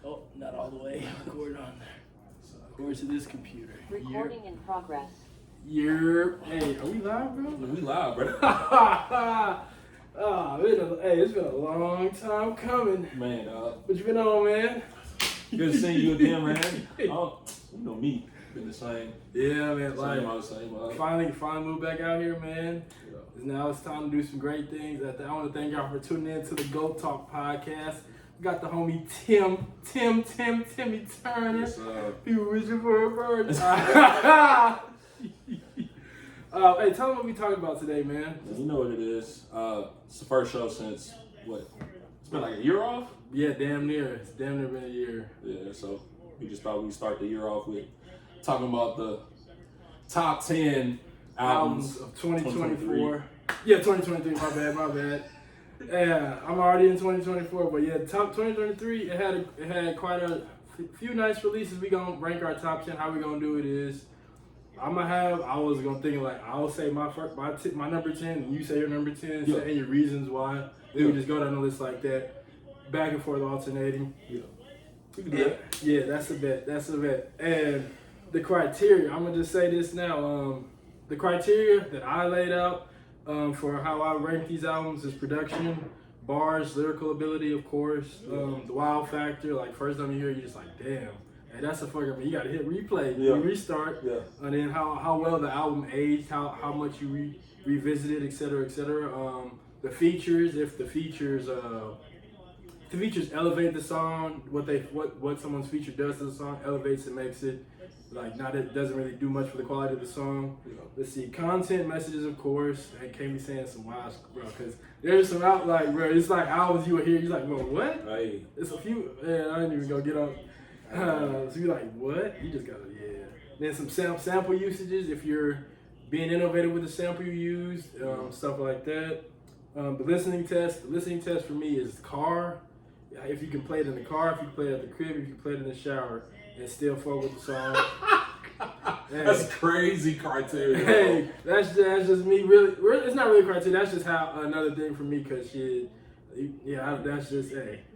Oh, not all the way. Record on there. Record to this computer. Recording in progress. Hey, are we live, bro? We live, bro. It's been a long time coming. Man, What you been on, man? good seeing you again, man. You know me, been the same. Yeah, man. Same. Finally moved back out here, man. Yeah. Now it's time to do some great things. I want to thank y'all for tuning in to the Go Talk podcast. We got the homie Timmy Turner. Yes, sir. He was wishing for a bird. Hey, tell them what we talking about today, man. You know what it is. It's the first show since what? It's been like a year off. Yeah, damn near. It's damn near been a year. Yeah, so we just thought we'd start the year off with talking about the top 10 albums of 2024. Yeah, 2023. My bad. Yeah, I'm already in 2024, but yeah, top 2023. It had quite a few nice releases. We gonna rank our top 10. How we gonna do it is, I was gonna think like I'll say my number 10, and you say your number 10, Yeah. and your reasons why. Then we just go down the list like that, back and forth alternating. Yeah. We can do that. Yeah, that's a bet. And the criteria, I'm gonna just say this now. The criteria that I laid out for how I rank these albums is production, bars, lyrical ability, of course, the wow factor. Like first time you hear it, you're just like, damn, hey, that's a fucking. You gotta hit replay, restart, and then how well the album aged, how much you revisited, etc. The features, if the features elevate the song, what someone's feature does to the song elevates and makes it like it doesn't really do much for the quality of the song. Yeah. Let's see, content messages, of course. I can't be saying some wild, bro, because there's some out like, bro, it's like albums you will hear, you're like, bro, what? Hey. It's a few, I didn't even go get on. So you're like, what? You just gotta, yeah. Then some sample usages, if you're being innovative with the sample you use, stuff like that. The listening test for me is car. If you can play it in the car, if you can play it at the crib, if you can play it in the shower, and still fuck with the song. That's crazy criteria. Hey, that's just me. Really, it's not really criteria. That's just how another thing for me. Cause shit, that's just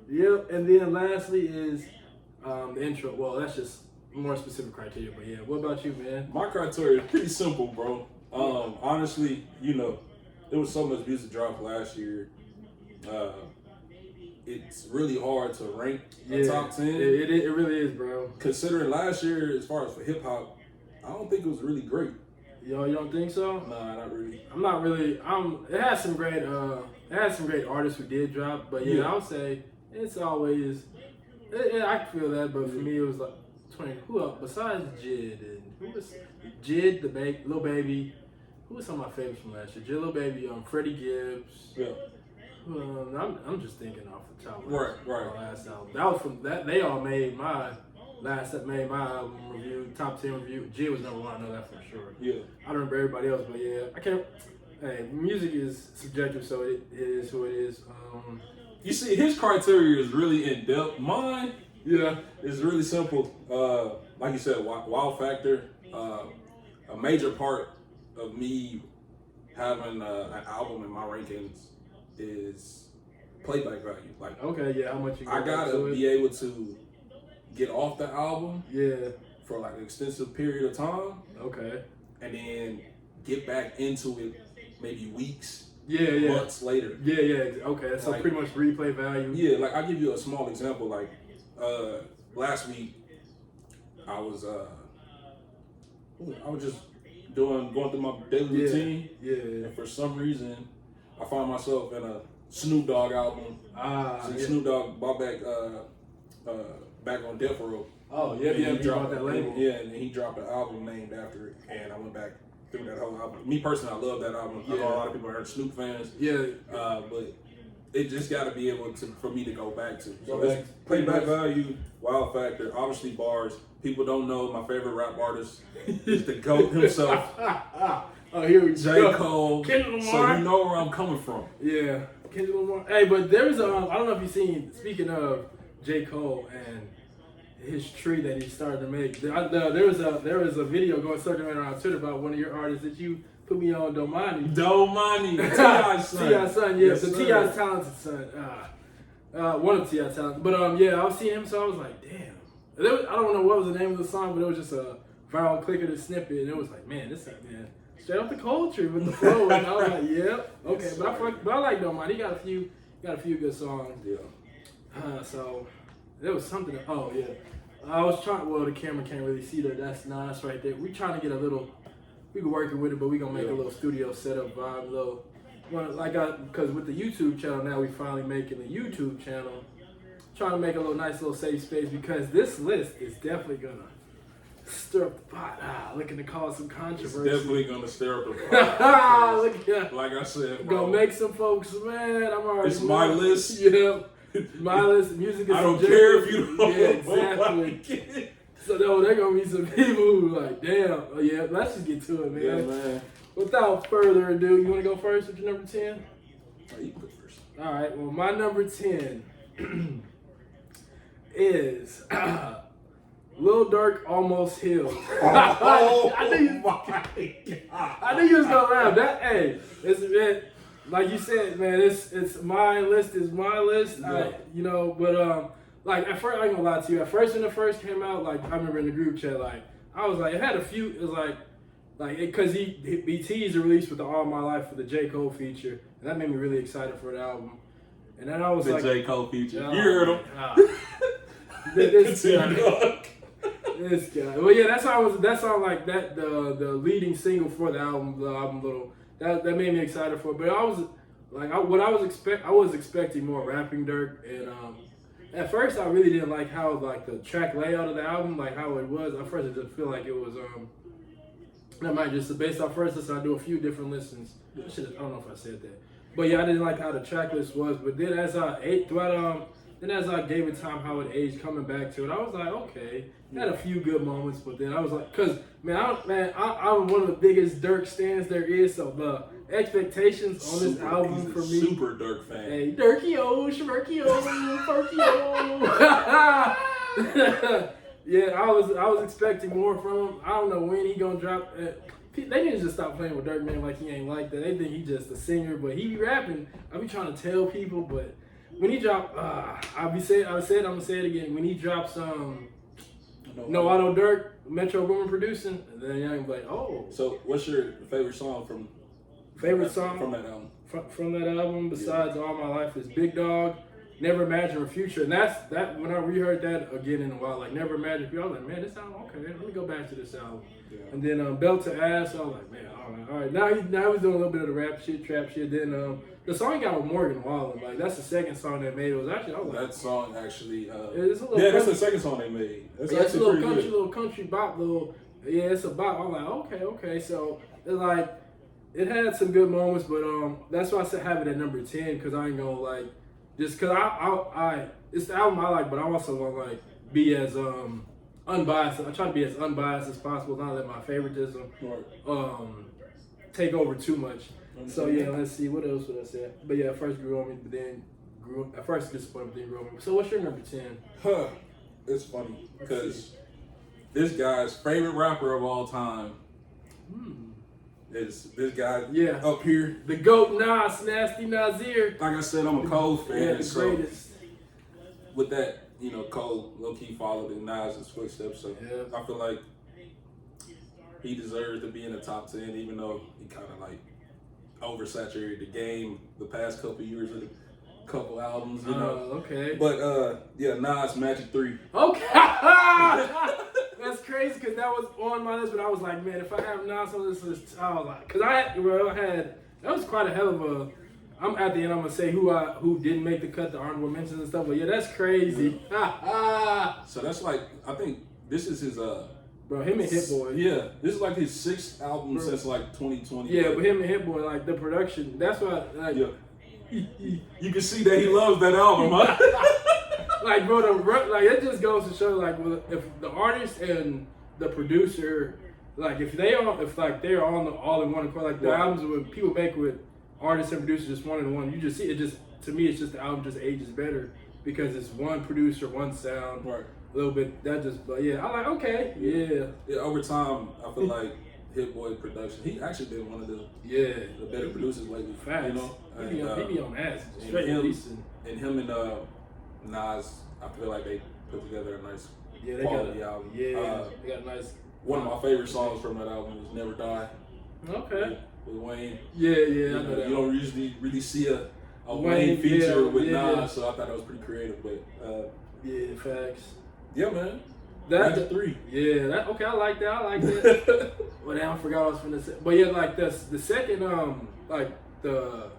yep. And then lastly is the intro. Well, that's just more specific criteria. But yeah, what about you, man? My criteria is pretty simple, bro. Honestly, there was so much music dropped last year. It's really hard to rank a top 10. It really is, bro. Considering last year, as far as for hip hop, I don't think it was really great. You don't think so? Nah, not really. I'm not really. It has some great artists who did drop, but yeah. I would say it's always. I feel that, but for me it was like 20. Who else besides Jid? And who was Jid, Lil Baby? Who was some of my favorites from last year? Jid, Lil Baby, Freddie Gibbs. Yeah. I'm just thinking off the top of my last album. That was from that. They all made my album review, top 10 review. Jid was number one. I know that for sure. Yeah. I don't remember everybody else, but yeah, I can't. Hey, music is subjective, so it is who it is. You see, his criteria is really in depth. Mine, is really simple. Like you said, wow factor. A major part of me having an album in my rankings is playback value. Like, okay, yeah, how much you? I gotta be able to get off the album, for like an extensive period of time. Okay, and then get back into it maybe weeks, months later. Okay, so like, pretty much replay value. Yeah, like I'll give you a small example. Like last week, I was just going through my daily routine. And for some reason, I found myself in a Snoop Dogg album. Snoop Dogg bought back on Death Row. Oh yeah, he dropped that label. Yeah, and he dropped an album named after it, and I went back through that whole album. Me personally, I love that album. I know a lot of people are Snoop fans. But it just got to be able for me to go back to. So it's playback value, wow factor, obviously bars. People don't know my favorite rap artist is the GOAT himself. Here we J. Cole. Kendrick Lamar. So you know where I'm coming from. Yeah, Kendrick Lamar. Hey, but there's I don't know if you've seen. Speaking of J. Cole and his tree that he started to make, there was a video going circulating around Twitter about one of your artists that you put me on, Domani. T.I.'s son. T.I.'s son, yeah. So T.I.'s talented son. One of T.I. talent. But yeah, I was seeing him, so I was like, damn. I don't know what was the name of the song, but it was just a viral click of the snippet, and it was like, man, this man straight off the culture with the flow, and I was like, yep, okay. But I like Don't Mind. He got a few good songs. Yeah. So there was something. Oh yeah, I was trying. Well, the camera can't really see that. That's nice right there. We trying to get a little. We can work with it, but we gonna make a little studio setup vibe, little. Well, because with the YouTube channel now, we finally making a YouTube channel. Trying to make a nice little safe space because this list is definitely gonna stir up the pot. Looking to cause some controversy. It's definitely gonna stir up the pot. Look, yeah. Like I said, bro. Gonna make some folks mad. I'm already. It's my list. Yeah, my list. Music is. I don't care if you don't. Yeah, exactly. Like so there gonna be some people who like, damn. Oh yeah, let's just get to it, man. Yeah, man. Without further ado, you want to go first with your number 10? Oh, you can go first. All right. Well, my number 10 is Lil Durk, Almost Healed. I knew you was gonna laugh. It's like you said, man. It's my list. Is my list. Yeah. But like at first, I ain't gonna lie to you. At first, when it first came out, like I remember in the group chat, like I was like, it had a few. It was like because he teased the release with the All My Life for the J. Cole feature, and that made me really excited for the album. And then I was the like, J. Cole feature. Oh, you heard him. This guy. Well, yeah, that song like that. The leading single for the album, that made me excited for it. But I was like, I was expecting more rapping Durk, and at first I really didn't like how like the track layout of the album, like how it was. At first, I just feel like it was that might just based off first listen. I do a few different listens. I don't know if I said that, but yeah, I didn't like how the track list was. But then as I ate throughout Then as I gave it time how it aged, coming back to it, I was like, okay, had a few good moments, but then I was like, cause I'm one of the biggest Durk stans there is, so the expectations on this album for me. Super Durk fan. Hey, Durky-o, Shmirky-o, Furky-o. Yeah, I was expecting more from him. I don't know when he gonna drop. They need to just stop playing with Durk, man. Like he ain't like that. They think he just a singer, but he be rapping. I be trying to tell people, but when he drop, I'm gonna say it again. When he drops, No Auto Durk, Metro Boomin producing, and then y'all be like, oh. So, what's your favorite song from that album? From that album, besides All My Life, is Big Dog, Never Imagine a Future, and that when I reheard that again in a while, like Never Imagine a Future, I was like, man, this album okay. Let me go back to this album. Yeah. And then Belt to Ass, I was like, man, all right. Now he's doing a little bit of the rap shit, trap shit. Then the song he got with Morgan Wallen, like that's the second song they made. It was actually that song actually. It's a little that's the second song they made. It's a little country bop, it's a bop. I'm like, okay. So it's like it had some good moments, but that's why I said have it at number 10 because I ain't gonna like just because I it's the album I like, but I also want to like be as unbiased. I try to be as unbiased as possible, not let my favoritism take over too much. So yeah, let's see what else would I say. But yeah, first grew on me, but then at first disappointed, but then grew on me. So what's your number 10? It's funny because this guy's favorite rapper of all time is this guy up here. The GOAT Nas, Nasty Nasir. Like I said, I'm a Cole fan. Yeah, the greatest. With that, Cole low-key followed in Nas' footsteps. So I feel like he deserves to be in the top 10, even though he kind of like oversaturated the game the past couple years with a couple albums, Okay. But Nas Magic 3. Okay. That's crazy because that was on my list, but I was like, man, if I have Nas on this list, I was like, because that was quite a hell of a. I'm at the end. I'm gonna say who didn't make the cut, the honorable mentions and stuff. But yeah, that's crazy. So that's like I think this is his Bro, him and Hit Boy. Yeah, this is like his 6th album since like 2020. Yeah, but him and Hit Boy, like the production, that's why. Like, you can see that he loves that album, huh? Like, bro, it just goes to show, like, if the artist and the producer, like, if they're all in one accord, like the albums when people make with artists and producers just one in one, you just see it. Just to me, it's just the album just ages better because it's one producer, one sound. Right. A little bit, but yeah, I'm like, okay, yeah. Over time, I feel like Hit Boy production, he actually been one of the better producers lately. Facts. And he be on ass. And him and Nas, I feel like they put together a nice Yeah, quality album. Yeah, they got a nice. One of my favorite songs from that album is "Never Die." Okay. With Wayne. Yeah, I know that. You don't usually really see a Wayne feature with Nas, yeah. so I thought that was pretty creative. But yeah, facts. Yeah, man. That's the 3. Yeah, okay, I like that. Well, damn, I forgot what I was finna say. But yeah, like the second,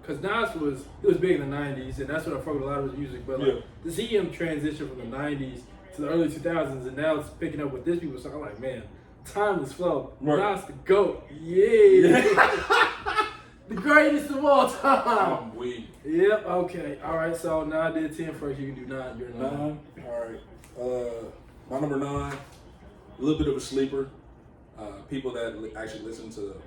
cause Nas was big in the '90s, and that's when I fucked with a lot of his music. But like to see him transition from the '90s to the early 2000s, and now it's picking up with this people. So I'm like, man, timeless flow. Right. Nas the GOAT. Yeah. The greatest of all time. I'm weak. Yep. Okay. All right. So now I did 10 first. You can do 9. You're 9. All right. My number 9, a little bit of a sleeper. People that actually listen to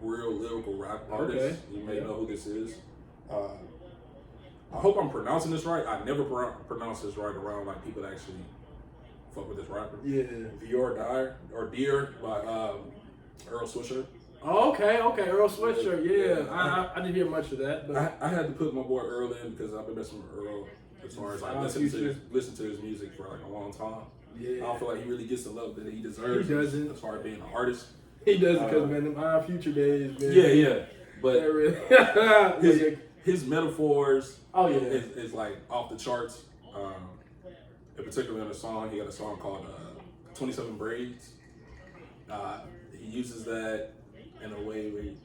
real lyrical rap artists, you may know who this is. I hope I'm pronouncing this right. I never pronounce this right around like people that actually fuck with this rapper. Yeah. Dear by Earl Sweatshirt. Oh, okay, Earl Sweatshirt, yeah. I didn't hear much of that, but I had to put my boy Earl in because I've been messing with Earl as far as like listen to his music for like a long time. Yeah. I don't feel like he really gets the love that he deserves. He doesn't. As far as being an artist. He doesn't because man, them Our Future days, man. Yeah. But really. his metaphors yeah. is like off the charts. In particular in a song, he got a song called 27 Braids. He uses that in a way where he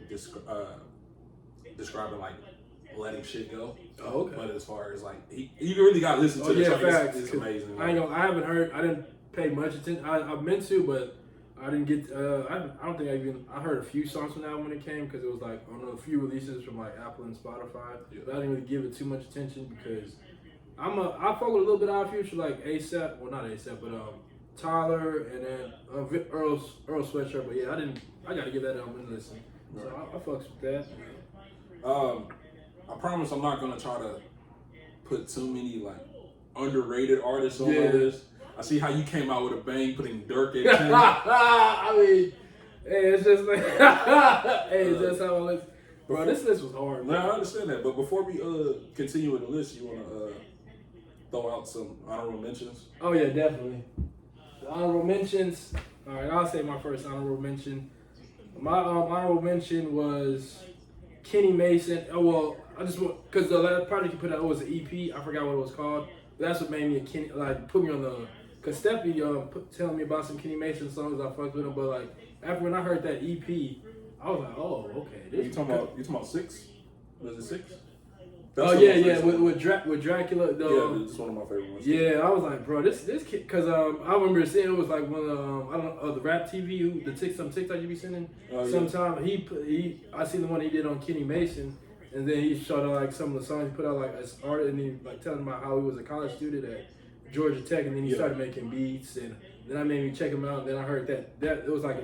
describing like letting shit go. Oh, okay. But as far as like you really gotta listen to the track. It's amazing. I didn't pay much attention. I meant to, but I didn't get. I don't think I heard a few songs from that when it came because it was like on a few releases from like Apple and Spotify. Yeah. But I didn't really give it too much attention because I fuck with a little bit of Future like ASAP. Well, not ASAP, but Tyler and then Earl Sweatshirt. But yeah, I gotta give that album a listen. So I fucks with that. I promise I'm not gonna try to put too many like underrated artists on my list. I see how you came out with a bang putting Dirk at 10. I mean, hey, it's just like, it's just how I listen. Bro, this list was hard. No, I understand that. But before we continue with the list, you wanna throw out some honorable mentions? Oh yeah, definitely. The honorable mentions. All right, I'll say my first honorable mention. My honorable mention was Kenny Mason. Oh well, I just want because the last project you put out was an EP. I forgot what it was called. But that's what made me a Kenny, like put me on the. Cause Steffi telling me about some Kenny Mason songs I fucked with him, but like after when I heard that EP, I was like, oh okay. You talking about 6? Was it 6? Oh yeah, with Dracula. Yeah, it's one of my favorite ones. Yeah, I was like, bro, this kid, cause I remember seeing it was like one of I don't know the Rap TV, some TikTok you be sending. Sometime I seen the one he did on Kenny Mason, and then he showed like some of the songs he put out like as art, and he like telling about how he was a college student at Georgia Tech, and then he started making beats, and then I made me check him out, and then I heard that it was like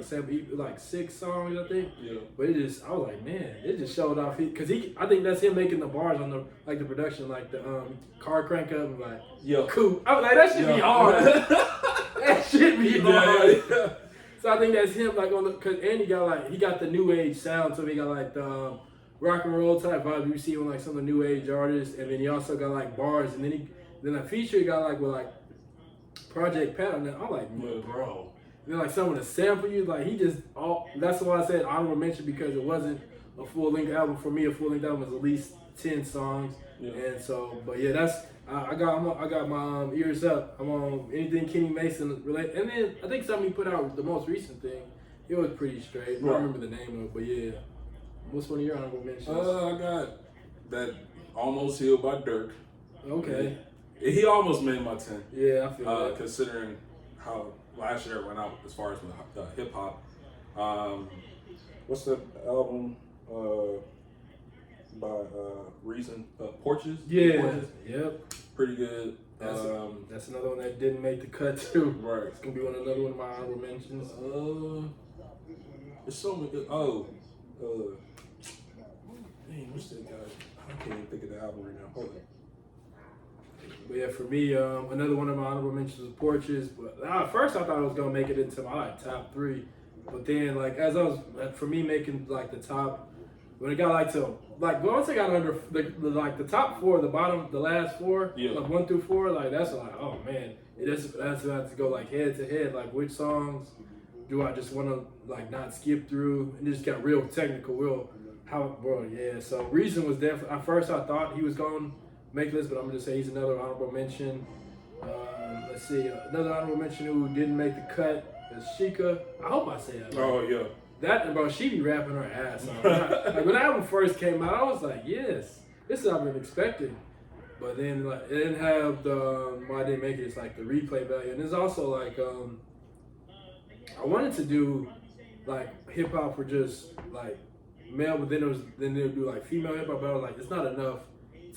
like 6 songs, I think. Yeah. But I was like, man, it just showed off. I think that's him making the bars on the production, like the car crank up, and like, cool. I was like, that should be hard. That should be hard. Yeah. So I think that's him, like and he got the new age sound, so he got like the rock and roll type vibe you see on like some of the new age artists, and then he also got like bars, and then a feature he got like with like Project Pat on that. I'm like, bro. And then like some of the sample you like that's why I said honorable mention because it wasn't a full length album. For me, a full length album was at least 10 songs. Yeah. And so, but yeah, that's I got my ears up. I'm on anything Kenny Mason related. And then I think something he put out the most recent thing. It was pretty straight. Right. I don't remember the name of it, but yeah. What's one of your honorable mentions? I got that Almost Healed by Dirk. Okay. He almost made my 10. Yeah, I feel that. Considering how last year it went out as far as the hip hop. What's the album by Reason? Porches? Yeah. Porches? Yep. Pretty good. That's another one that didn't make the cut too. Right. It's gonna be another one of my honorable mentions. There's so many. Dang, what's that guy? I can't even think of the album right now. Hold on. But yeah, for me, another one of my honorable mentions was Porches. But at first I thought it was gonna make it into my top 3, but then like for me making like the top when it got like to like once it got under the top four, the last four, like 1 through 4, like that's like oh man, that's about to go like head to head. Like which songs do I just want to like not skip through? And it just got real technical, yeah. So Reason was definitely at first I thought he was going to make this, but I'm gonna say he's another honorable mention. Let's see, another honorable mention who didn't make the cut is Sheikah. I hope I say that. Oh yeah. That, bro, she be rapping her ass off. Like when the album first came out, I was like, yes, this is what I've been expecting. But then like it didn't have the why they make it. It's like the replay value, and it's also like I wanted to do like hip hop for just like male, but then they'll do like female hip hop. But I was like, it's not enough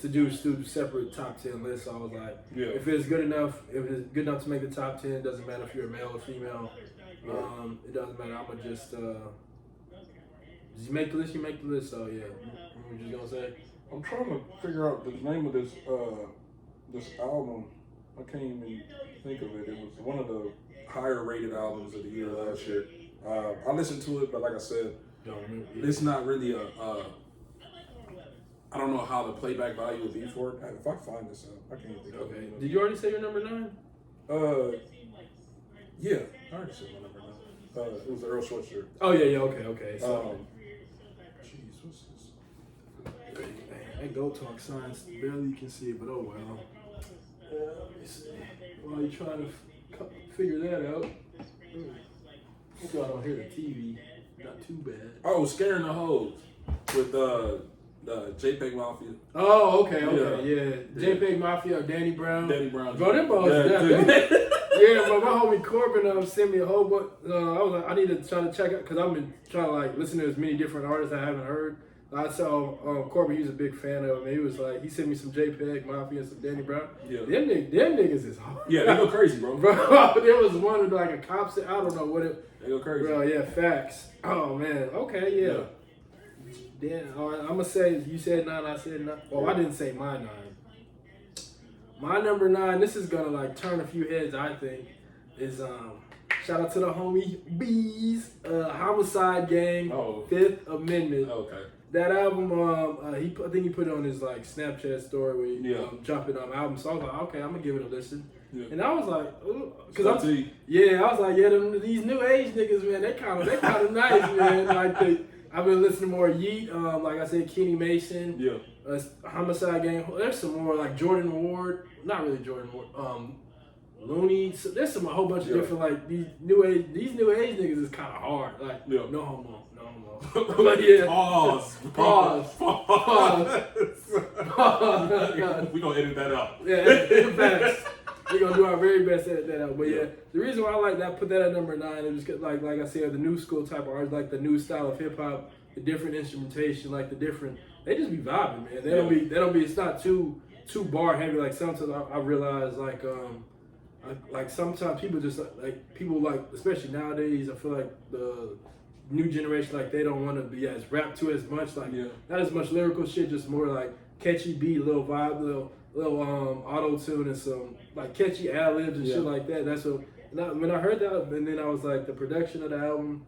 to do separate top 10 lists. So I was like, if it's good enough to make the top 10, it doesn't matter if you're a male or female. It doesn't matter. I'm gonna just you make the list. You make the list. So yeah, what you just gonna say? I'm trying to figure out the name of this album. I can't even think of it. It was one of the higher rated albums of the year last year. I listened to it, but like I said, it's not really I don't know how the playback value would be for it. If I find this out, I can't think of it. Did you already say your number 9? Yeah, I already said my number 9. It was the Earl Sweatshirt. Oh yeah, okay. So, jeez, what's this? that Go Talk sign barely you can see it, but oh well. Let me see. While you're trying to figure that out, so I don't hear the TV. Not too bad. Oh, Scaring the Hoes with the JPEG Mafia. Oh, okay, yeah. JPEG Mafia or Danny Brown. Bro, them boys. Yeah, but my homie Corbin sent me a whole bunch. I was like, I need to try to check out because I've been trying to like listen to as many different artists I haven't heard. I saw Corbin. He was a big fan of him. He was like, he sent me some JPEG Mafia and some Danny Brown. Yeah, them niggas is hard. Yeah, they go crazy, bro. Bro, there was one with like a cop. I don't know what it. They go crazy. Bro, yeah, facts. Oh man, okay, yeah. Damn, all right, I'm gonna say you said 9, I said 9. Well, I didn't say my 9. My number 9, this is gonna like turn a few heads, I think, is shout out to the homie Bees, Homicide Gang, 5th Amendment. Okay. That album, I think he put it on his like Snapchat story where he dropping album. So I was like, okay, I'm gonna give it a listen. Yeah. And I was like, cause I was like, these new age niggas, man, they kind of nice, man. Like I've been listening more Yeet, like I said, Kenny Mason, Homicide Gang. There's some more like Jordan Ward, not really Jordan Ward, Looney. So there's a whole bunch of different like these new age niggas is kind of hard. Like no homo. But yeah. Pause. We gonna edit that out. Yeah, facts. We're gonna do our very best to edit that out. But yeah, the reason why I like that, put that at number 9, is just like I said, the new school type of artists, like the new style of hip hop, the different instrumentation, like the different. They just be vibing, man. They don't be. It's not too bar heavy. Like sometimes I realize like sometimes people just like people like especially nowadays. I feel like the new generation, like they don't want to be as rap to as much, like not as much lyrical shit, just more like catchy beat, little vibe, little auto tune and some like catchy ad libs and shit like that. That's what when I heard that, and then I was like the production of the album,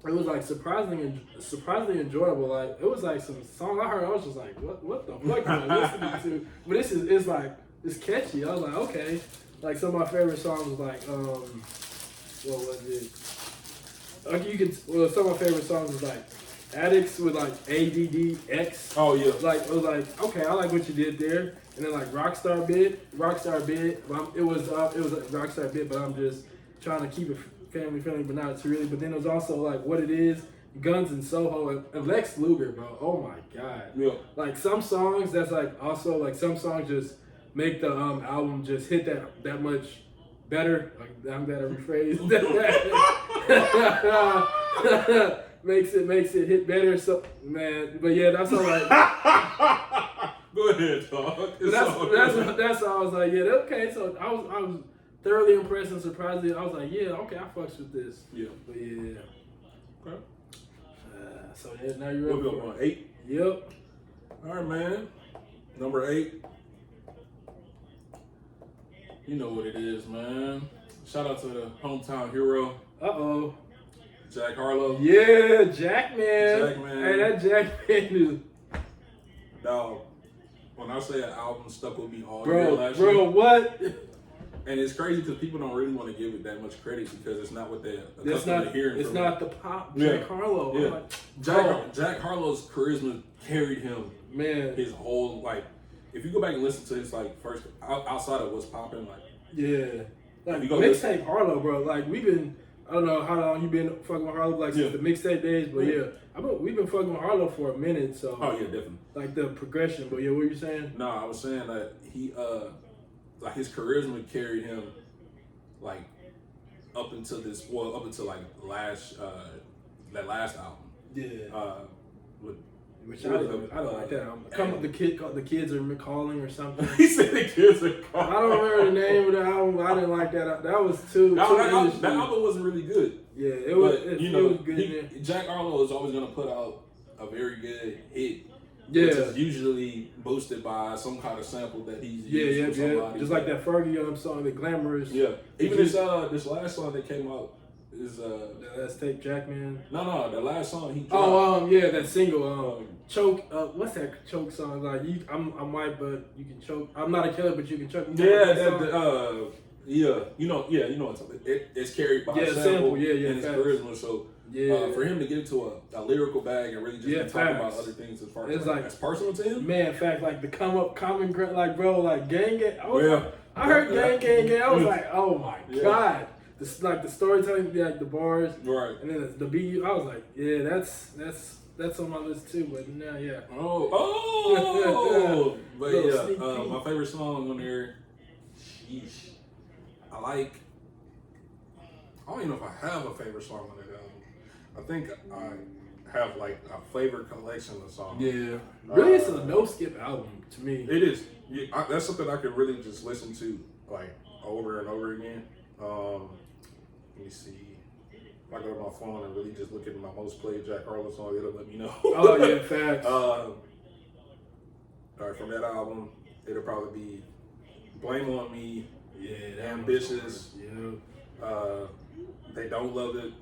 it was like surprisingly enjoyable. Like it was like some song I heard, I was just like, what the fuck am I listening to? But it's catchy. I was like, okay. Like some of my favorite songs was like what was it? Some of my favorite songs was like Addicts with like ADDX. Oh yeah. Like it was like, okay, I like what you did there. And then like Rockstar Bit. It was a Rockstar Bit, but I'm just trying to keep it family friendly, but not too really. But then it was also like What It Is, Guns and Soho, and Lex Luger, bro. Oh my god. Yeah. Like some songs that's like also like some songs just make the album just hit that much better. Like I'm gonna rephrase that. makes it hit better. So man, but yeah, that's all right. Go ahead, dog. That's how I was like, yeah, okay. So I was thoroughly impressed and surprised. I was like, yeah, okay, I fucks with this. Yeah, but yeah. Okay. So yeah, now you're up. We'll go on 8. Yep. All right, man. Number 8. You know what it is, man. Shout out to the hometown hero. Uh-oh. Jack Harlow. Yeah, Jackman. Jackman. Hey, that Jackman is. Dog, when I say an album stuck with me all Bro, year last year. bro, what? And it's crazy because people don't really want to give it that much credit because it's not what they're It's accustomed to not. hearing. It's from not him. the pop Yeah. Jack Harlow. Yeah. I'm like, Jack Harlow's charisma carried him man. his whole, like, if you go back and listen to his, like, first, outside of what's popping, like, Yeah. Like You go mixtape Harlow, bro. Like we've been. I don't know how long you been fucking with Harlow, like since the mixtape days, but we've been fucking with Harlow for a minute. So. oh yeah, definitely. Like the progression, but yeah, what were you saying? No, I was saying that he, like his charisma carried him, like, up until like that last album. Yeah. With, Which I don't like that album. The kids are calling or something. he said the kids are calling. I don't remember the name of the album. I didn't like that. That was too. That album wasn't really good. Yeah, it was. But, It was good. In there. Jack Harlow is always gonna put out a very good hit. Yeah. Which is usually boosted by some kind of sample that he's used from somebody. Just like that Fergie song, the Glamorous. Yeah. Even this last song that came out is Let's Take Jackman. No, the last song he dropped. Oh, yeah, that single. Choke. What's that choke song? Like I'm white, but you can choke. I'm not a killer, but you can choke. Yeah, you know what I'm talking. It's carried by a sample and his charisma. So for him to get into a lyrical bag and really just be talking about other things as far as like that's personal to him. Man, in fact, like the common like bro, like gang. I heard gang. I was like, oh my god. This like the storytelling, like the bars, right? And then the beat. I was like, yeah, that's on my list too. But now, yeah. But yeah, my favorite song on there. Sheesh. I don't even know if I have a favorite song on that album. I think I have like a favorite collection of songs. Yeah, really, it's a no skip album to me. It is. Yeah, that's something I could really just listen to like over and over again. Let me see. If I go to my phone and really just look at my most played Jack Harlow song, it'll let me know. Oh yeah, facts. All right, from that album, it'll probably be "Blame on Me." Yeah, Ambitious. Yeah. They Don't Love It.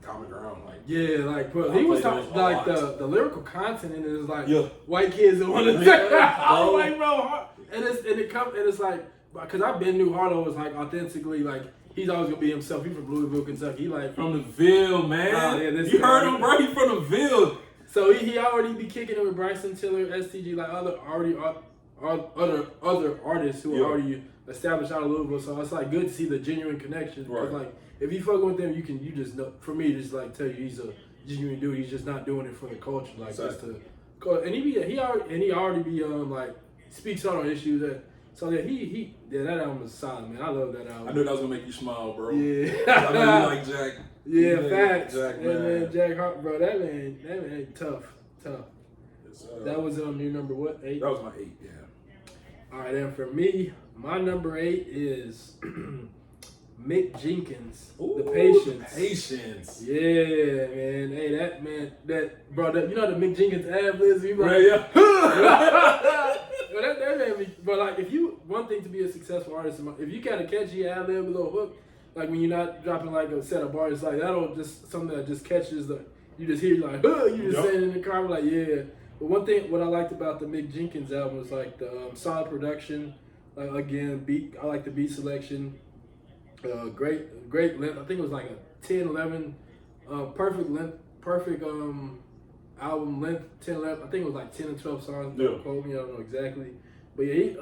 Common Ground. Like like bro, he was talking like the lyrical content in it is like white kids that want to. I was like, bro, and it's like because I've been knew Harlow was like authentically like. He's always gonna be himself. He's from Louisville, Kentucky. He like from the Ville, man. You heard him, bro. He from the Ville. So he already be kicking it with Bryson Tiller, STG, like other artists who are already established out of Louisville. So it's like good to see the genuine connection. Right. Like if you fucking with them, you just know. For me, just like tell you he's a genuine dude. He's just not doing it for the culture, like just to. And he already be like speaks out on issues that. So yeah, that album was solid, man. I love that album. I knew that was gonna make you smile, bro. Yeah, I know you like Jack. Yeah, facts. Jack, man. Jack Hart, bro. That man, tough. That was on your number what? 8? That was my 8. Yeah. All right, and for me, my number 8 is Mick Jenkins. Ooh, The Patience. Patience. Yeah, man. Hey, that bro. You know the Mick Jenkins ad-libs. He like, that made me. But like, one thing to be a successful artist, if you got a catchy ad-lib, a little hook, like when you're not dropping like a set of bars, like that'll just something that just catches you just hear like, you just saying in the car, like yeah. But one thing, what I liked about the Mick Jenkins album was like the solid production. Like again, I like the beat selection. Great length. I think it was like a 10, 11, perfect length, perfect album length, 10, 11. I think it was like 10 or 12 songs. Don't quote me, I don't know exactly. But yeah,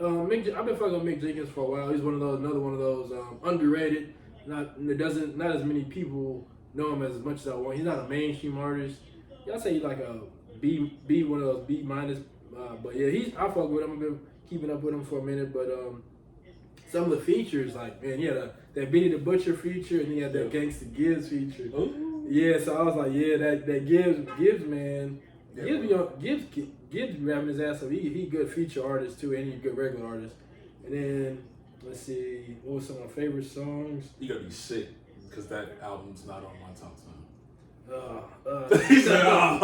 I've been fucking with Mick Jenkins for a while. He's another one of those underrated. Not as many people know him as much as I want. He's not a mainstream artist. I'd say he's like a B, one of those B minus. But yeah, I fuck with him. I've been keeping up with him for a minute. But some of the features, like man, he had that Benny the Butcher feature, and he had that Gangsta Gibbs feature. Ooh. Yeah, so I was like, yeah, that Gibbs man, Gibbs be rapping his ass off. He good feature artist too, and he good regular artist. And then let's see, what was some of my favorite songs? You gotta be sick because that album's not on my top 10. He said,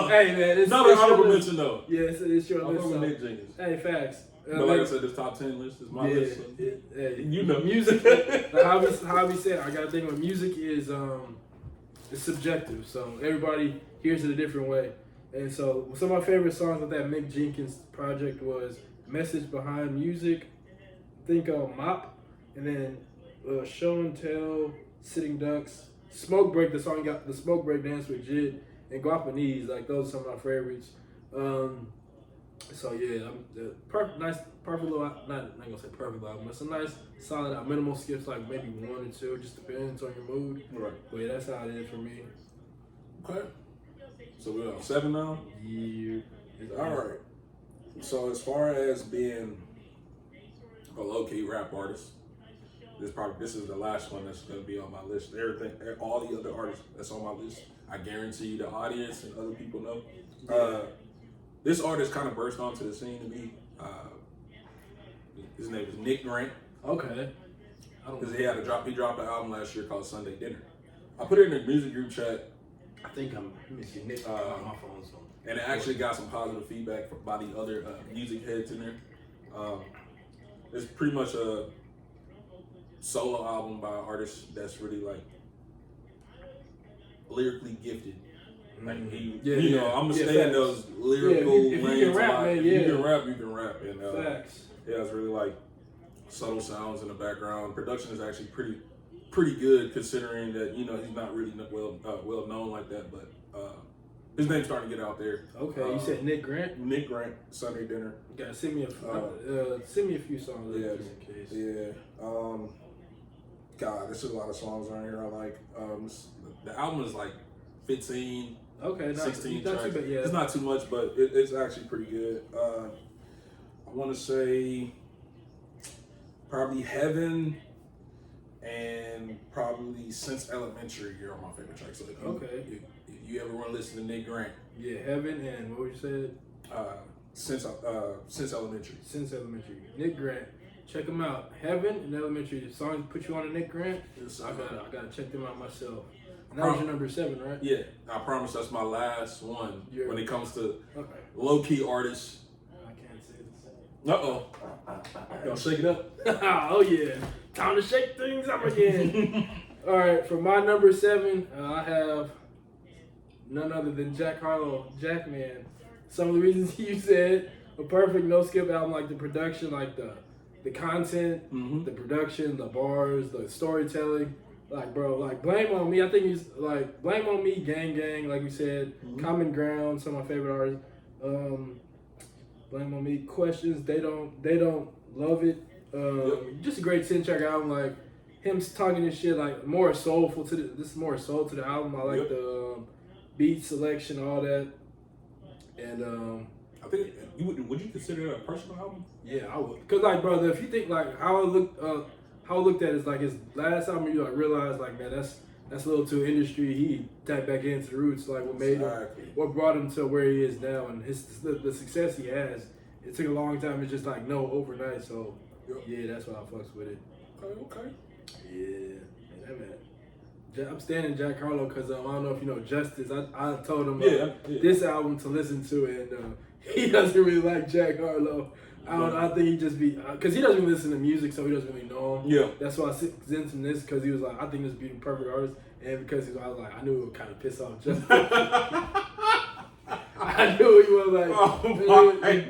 hey man, it's not an honorable mention though. Yeah, it's your list. I'm Mick Jenkins. Hey, facts. But like I said, this top 10 list is my list. So. You know, music. Like how we said, I gotta think of music is it's subjective. So everybody hears it a different way. And so some of my favorite songs of that Mick Jenkins project was Message Behind Music, I think Mop, and then Show and Tell, Sitting Ducks, Smoke Break, the song you got the Smoke Break dance with Jid, and Guapanese. Like those are some of my favorites. So yeah, perfect little, not gonna say perfect album, but it's a nice, solid, minimal skips, like maybe 1 or 2, just depends on your mood. Right. But yeah, that's how it is for me. Okay. So we're on 7 now? Yeah. All right. So as far as being a low-key rap artist, this is the last one that's gonna be on my list. All the other artists that's on my list, I guarantee you the audience and other people know. Yeah. This artist kind of burst onto the scene to me. His name is Nick Grant. Okay. Because he dropped an album last year called Sunday Dinner. I put it in the music group chat. I think let me see, Nick on my phone. So. And it actually got some positive feedback by the other music heads in there. It's pretty much a solo album by an artist that's really like lyrically gifted. Like you know, I'm gonna stay in those lyrical lanes. If you can rap, man, you can rap. And facts. Yeah, it's really like subtle sounds in the background. Production is actually pretty good considering that he's not really well known like that, but his name's starting to get out there. Okay, you said Nick Grant. Nick Grant, Sunday Dinner. You gotta send me a few songs Yeah, just in case. Yeah. God, there's a lot of songs on here I like. The album is like 15. Okay, 16 not tracks. too bad, yeah. It's not too much, but it's actually pretty good. I want to say probably Heaven and probably Since Elementary are my favorite tracks. So if you ever want to listen to Nick Grant, yeah, Heaven and what you said? Since Elementary. Since Elementary. Nick Grant. Check them out. Heaven and Elementary. The songs put you on to Nick Grant. I gotta check them out myself. And that was your number 7, right? Yeah, I promise that's my last one when it comes to low-key artists. I can't say this. Uh-oh. Y'all shake it up? Oh, yeah. Time to shake things up again. All right, for my number 7, I have none other than Jack Harlow, Jackman. Some of the reasons you said, a perfect no-skip album, like the production, like the content, the production, the bars, the storytelling. Like, bro, like, Blame on Me. I think he's, like, Blame on Me, Gang Gang, like we said. Common Ground, some of my favorite artists. Blame on Me, Questions, They Don't Love It. Just a great 10-track album, like, him talking this shit, like, more soulful this is more soul to the album. I like the beat selection, all that. And, I think, would you consider it a personal album? Yeah, I would. Because, like, brother, if you think, like, how I looked at it is like his last album, you like realize like, man, that's a little too industry. He tapped back into the roots, like what made him, what brought him to where he is now, and the success he has. It took a long time. It's just like overnight. So yeah, that's why I fucks with it. Okay. Yeah, man. I'm standing Jack Harlow because I don't know if you know Justice. I told him this album to listen to, and he doesn't really like Jack Harlow. I think he just because he doesn't really listen to music, so he doesn't really know him. Yeah. That's why I sent him this, because he was like, I think this would be the perfect artist, and because I was like, I knew it would kind of piss off Justin. I knew he was like,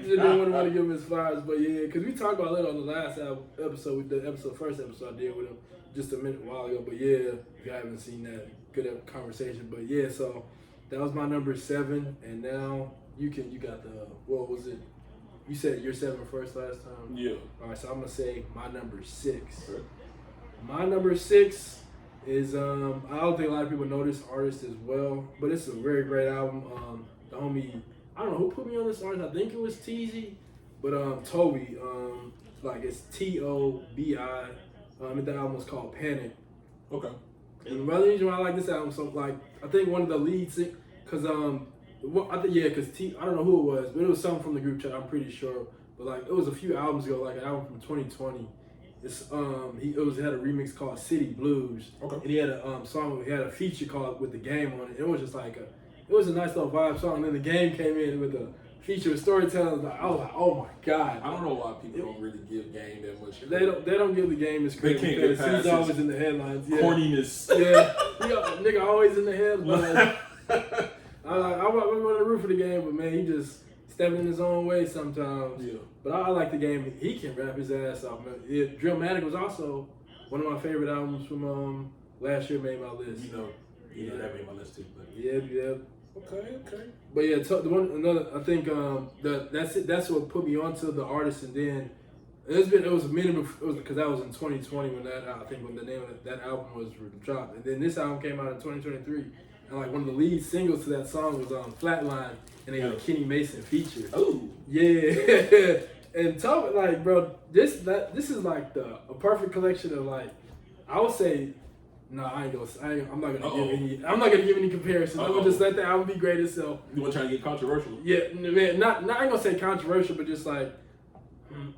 didn't want to give him his flowers, but yeah, because we talked about it on the last episode, first episode I did with him just a while ago, but yeah, if you haven't seen that, good conversation, but yeah, so that was my number 7, and now you got the, what was it? You said your 7 first last time? Yeah. All right, so I'm going to say my number 6. Okay. My number 6 is, I don't think a lot of people know this artist as well, but it's a very great album. The homie, I don't know who put me on this artist. I think it was Teezy, but Toby, like it's Tobi. And the album was called Panic. Okay. And the reason why I like this album, so like, I think one of the leads, because because I don't know who it was, but it was someone from the group chat, I'm pretty sure. But like, it was a few albums ago, like an album from 2020. It's it had a remix called City Blues. Okay. And he had a song, he had a feature called With the Game on it. It was just like it was a nice little vibe song. And then the Game came in with feature with storytelling. I was like, oh my god. I don't know why people don't really give Game that much. They don't give the game his credit because he's always in the headlines. Yeah. Corniness. Yeah, nigga always in the headlines. I went on the roof of the game, but man, he just stepping in his own way sometimes. Yeah. But I like the game. He can rap his ass off, man. Yeah, Drillmatic was also one of my favorite albums from last year. Made my list. You know that made my list too. But. Yeah. Okay. But yeah, I think that's what put me onto the artist, and then it was a minute before, because that was in 2020 when when the name of that album was dropped, and then this album came out in 2023, and like one of the lead singles to that song was Flatline, and they had a Kenny Mason feature. Oh yeah, and talk like bro, this is like a perfect collection of like, I would say. No, I'm not gonna give any comparisons. I'm gonna just let the album be great itself. You want to try to get controversial? Yeah, man. I ain't gonna say controversial, but just like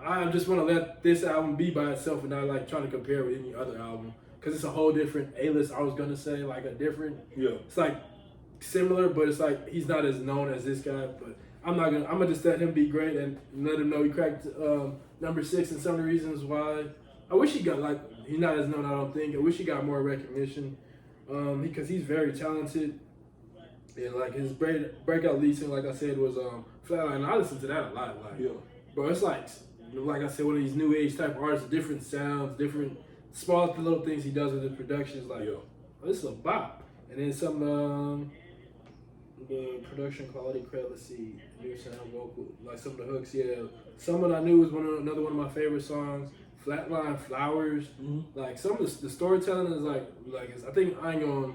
I just want to let this album be by itself and not like trying to compare with any other album, because it's a whole different A-list. I was gonna say like a different. Yeah. It's like similar, but it's like he's not as known as this guy. But I'm gonna just let him be great and let him know he cracked number 6 and some of the reasons why. I wish he got he's not as known, I don't think. I wish he got more recognition because he's very talented. And like his breakout lead single, like I said, was Flatline. I listened to that a lot. Bro, it's like I said, one of these new age type artists, different sounds, different small little things he does with his production. Is like, this is a bop. And then some the production quality credit. Let's see, new sound, vocal, like some of the hooks. Yeah, someone I knew was another one of my favorite songs. Flatline, Flowers, like some of the storytelling is like I think I ain't gonna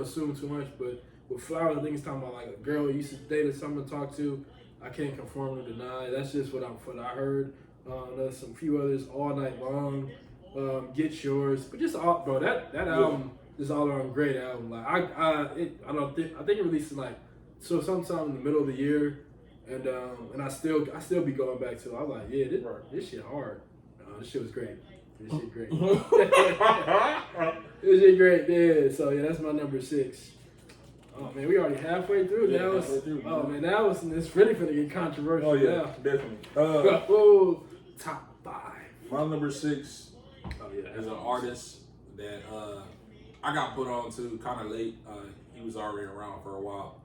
assume too much, but with Flowers, I think it's talking about like a girl you used to date or someone to talk to. I can't confirm or deny. That's just what I heard. There's some few others, All Night Long, Get Yours, but just all, bro. That album is all around great album. Like I think it released in sometime in the middle of the year, and I still be going back to it. I'm like, yeah, this shit hard. This shit was great. This shit great. This shit great. Yeah. So yeah, that's my number 6. Oh man, we already halfway through. Now it's really gonna get controversial. Oh yeah, now. definitely. Top 5. My number 6 is an artist that I got put on to kind of late. He was already around for a while.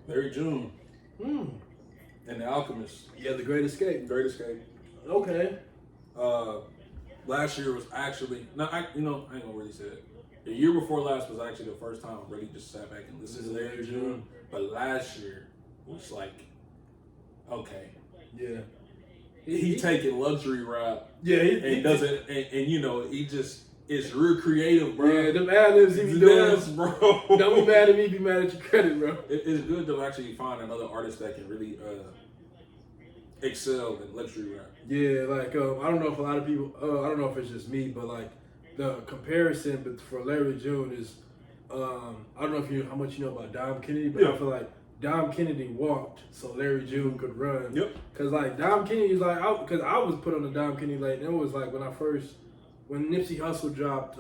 Larry June. And The Alchemist. Yeah, The Great Escape. Okay. Last year was actually I ain't gonna really say it. The year before last was actually the first time I really just sat back and listened to Larry June. But last year was like, okay. Yeah. He taking luxury rap. Yeah, he doesn't he just is real creative, bro. Yeah, them ad-libs he be doing, bro. Don't be mad at me, be mad at your credit, bro. It's good to actually find another artist that can really excel in luxury rap. Yeah, like I don't know if a lot of people, I don't know if it's just me, but like the comparison for Larry June is, I don't know how much you know about Dom Kennedy, but I feel like Dom Kennedy walked so Larry June could run. Yep. Cause like Dom Kennedy is like, cause I was put on the Dom Kennedy late, and it was like when Nipsey Hussle dropped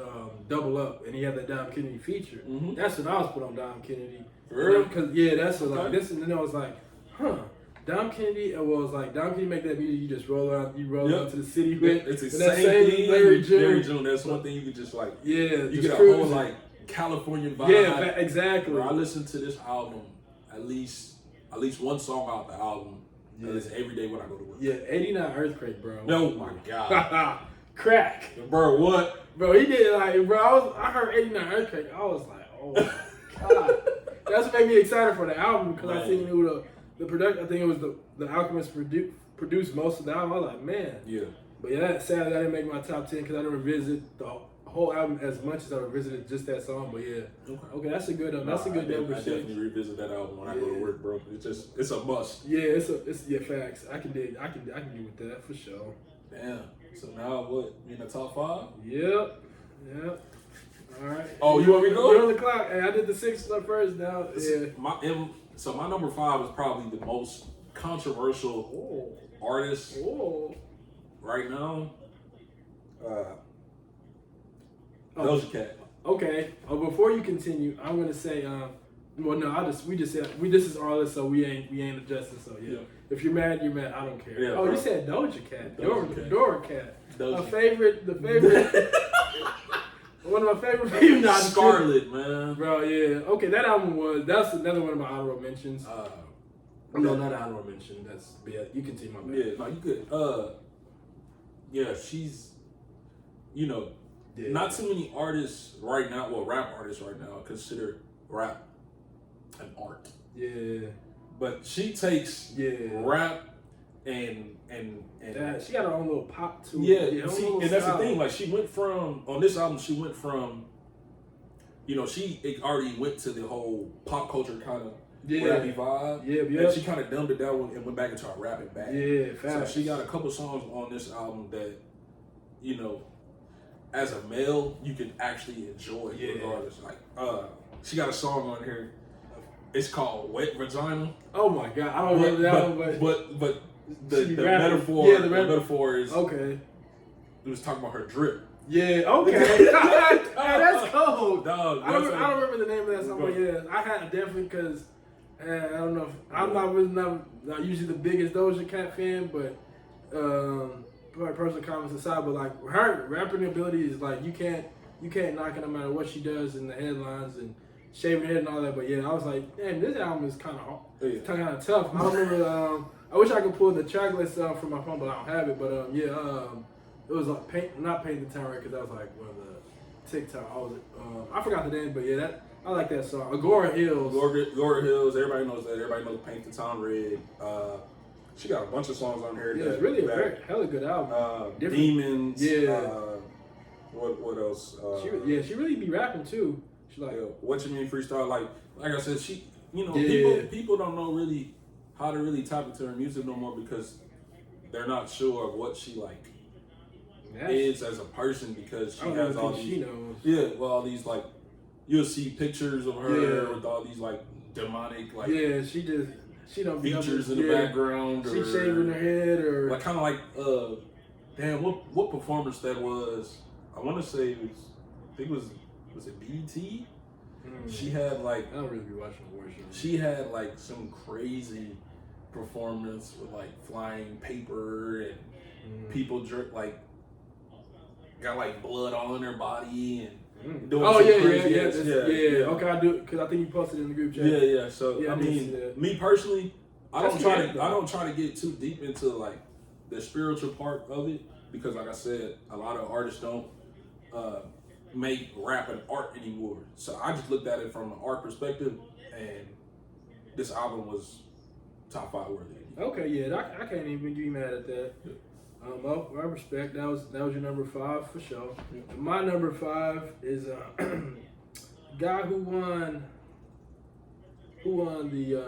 Double Up and he had that Dom Kennedy feature. That's when I was put on Dom Kennedy. Really? Cause that's what like this, and then I was like, Dom Kennedy. Was like Dom Kennedy make that music. You just roll out to the city with. It's the same thing. Larry June. That's one thing you could just like. Yeah, you get a whole like California vibe. Yeah, exactly. Bro, I listened to this album at least one song out the album. Yeah. At least every day when I go to work. Yeah, 89 Earthquake, bro. Oh my god. Crack. Bro, what? Bro, he did like, bro, I heard 89 Earthquake. I was like, oh my god. That's what made me excited for the album, because I seen who the production, I think it was the Alchemist produced most of the album. I was like, man. Yeah. But yeah, that's sad that I didn't make my top 10 because I didn't revisit the whole album as much as I revisited just that song. But yeah. Okay, that's a good number. I definitely revisit that album when I go to work, bro. It's a must. Yeah, it's facts. I can do with that for sure. Damn. So now what? You in the top 5? Yep. All right. Oh, you want me to go? You're on the clock. Hey, I did the 6th stuff first. Now, So my number 5 is probably the most controversial artist right now. Doja Cat. Okay. Before you continue, I'm gonna say Well, no, we just said this is our list, so we ain't adjusting. So yeah. If you're mad, you're mad. I don't care. Yeah, oh, bro. you said Doja Cat. Doja Cat. Doja. The favorite. One of my favorite females. Scarlet, man. Bro, yeah. Okay, that album that's another one of my honorable mentions. No, not an honorable mention. Yeah, you can see my bad. Yeah, no, you good. Yeah, she's, not too many artists right now, well, rap artists right now consider rap an art. Yeah. But she takes rap and she got her own little pop to it. Yeah, and that's the thing. Like on this album, she went from, she already went to the whole pop culture kind of rappy vibe. Yeah. And she kind of dumbed it down and went back into her rapping back. Yeah, fast. So she got a couple songs on this album that, as a male, you can actually enjoy regardless. Like, she got a song on here. It's called "Wet Vagina." Oh my god, I don't remember that one, but the metaphor, the metaphor is okay. It was talking about her drip. Yeah, okay. That's cold. Dog, I don't remember the name of that song, but yeah, I had definitely because I don't know. I'm not usually the biggest Doja Cat fan, but personal comments aside, but like her rapping ability is like you can't knock it no matter what she does in the headlines and shaving her head and all that. But yeah, I was like, damn, this album is kind of tough. I don't remember. I wish I could pull the track list from my phone, but I don't have it. But it was like not Paint the Town Red because that was like one of the TikTok. I forgot the name, but yeah, I like that song. Agora Hills. Agora Hills. Everybody knows that. Everybody knows Paint the Town Red. She got a bunch of songs on here. Yeah, it's really a hella good album. Demons. Yeah. What else? She really be rapping too. She like What You Mean Freestyle. Like I said, she. People don't know really how to really tap into her music no more because they're not sure of what she like is as a person because she has all these. She knows. Yeah, well, all these like you'll see pictures of her with all these like demonic like. Yeah, she don't be features in the background. She shaving her head or like kind of like damn what performance that was. I want to say it was it BT? She had like I don't really be watching award shows. She had like some crazy performance with like flying paper and people got like blood all in their body and doing yeah. Okay, I do because I think you posted it in the group chat. Yeah. So I mean, me personally, I don't try to get too deep into like the spiritual part of it because, like I said, a lot of artists don't make rap an art anymore. So I just looked at it from an art perspective, and this album was top 5 worthy. Okay, yeah, I can't even be mad at that. I respect that was your number 5 for sure. Yeah. My number 5 is a guy who won the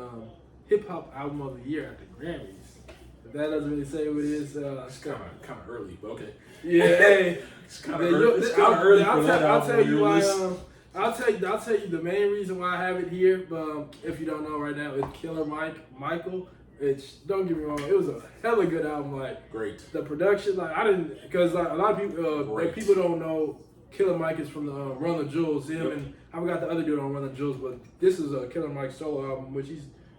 hip hop album of the year at the Grammys. If that doesn't really say what it is. It's kind of early, but okay. Yeah, hey, it's kind of early. I'll tell you why. I'll tell you the main reason why I have it here. If you don't know right now, it's Killer Michael. Don't get me wrong, it was a hella good album. Like great. The production, like I didn't because like a lot of people don't know Killer Mike is from the Run the Jewels. And I forgot the other dude on Run the Jewels, but this is a Killer Mike solo album, which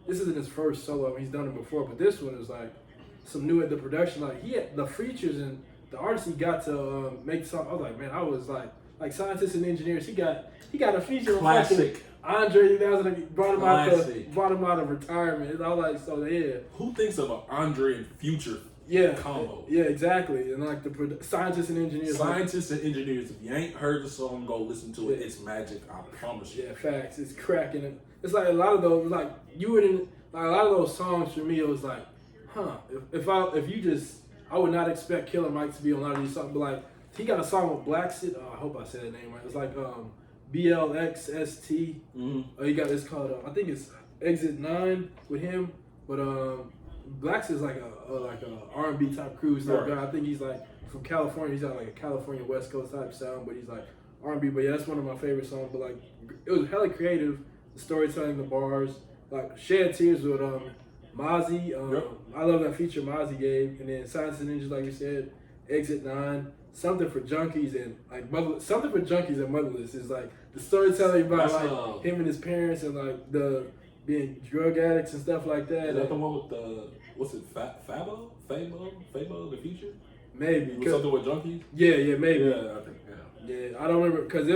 this isn't his first solo album. He's done it before, but this one is like some new at the production. Like he had the features and the artists he got to make the song. I was like, man, I was like scientists and engineers. He got a feature classic. Andre 2000 brought him out of retirement. It's all like so. Yeah. Who thinks of an Andre and Future combo? Yeah, exactly. And like the scientists and engineers. Scientists and engineers. If you ain't heard the song, go listen to it. It's magic. I promise you. Yeah, facts. It's cracking. It's like a lot of those. Like you wouldn't. Like a lot of those songs for me, it was like, I would not expect Killer Mike to be on a lot of these songs. But like he got a song with Black Sid. I hope I said that name right. It's like BLXST. It's called I think it's Exit 9 with him, but Blacks is like a R&B type cruise type guy. I think he's like from California. He's got like a California West Coast type sound, but he's like R&B. But yeah, that's one of my favorite songs. But like it was hella creative, the storytelling, the bars, like Shed Tears with Mozzie. I love that feature Mozzie gave, and then Science and Ninjas, like you said, Exit 9. Something for Junkies and like Something for Junkies and Motherless is like the storytelling about like him and his parents and like the being drug addicts and stuff like that. Is that the one with the what's it? Fabo, the Future? Maybe something with Junkies. Yeah, maybe. Yeah, I think. Yeah, I don't remember because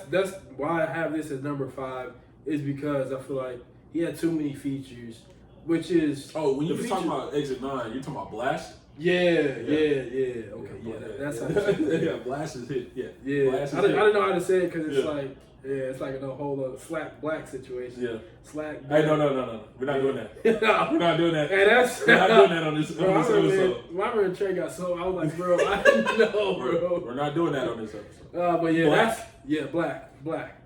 that's why I have this as number 5 is because I feel like he had too many features, which is when you were talking about Exit 9, you're talking about Blast. Yeah. Okay, that's how. Yeah, Blast is hit. Yeah. I didn't know how to say it because it's like. Yeah, it's like a whole slack black situation. Yeah. Slack. Hey, no. We're not doing that. We're not doing that. Hey, we're not doing that on this episode. My Trey got so I was like, bro, I didn't know, bro. We're not doing that on this episode. But yeah, black.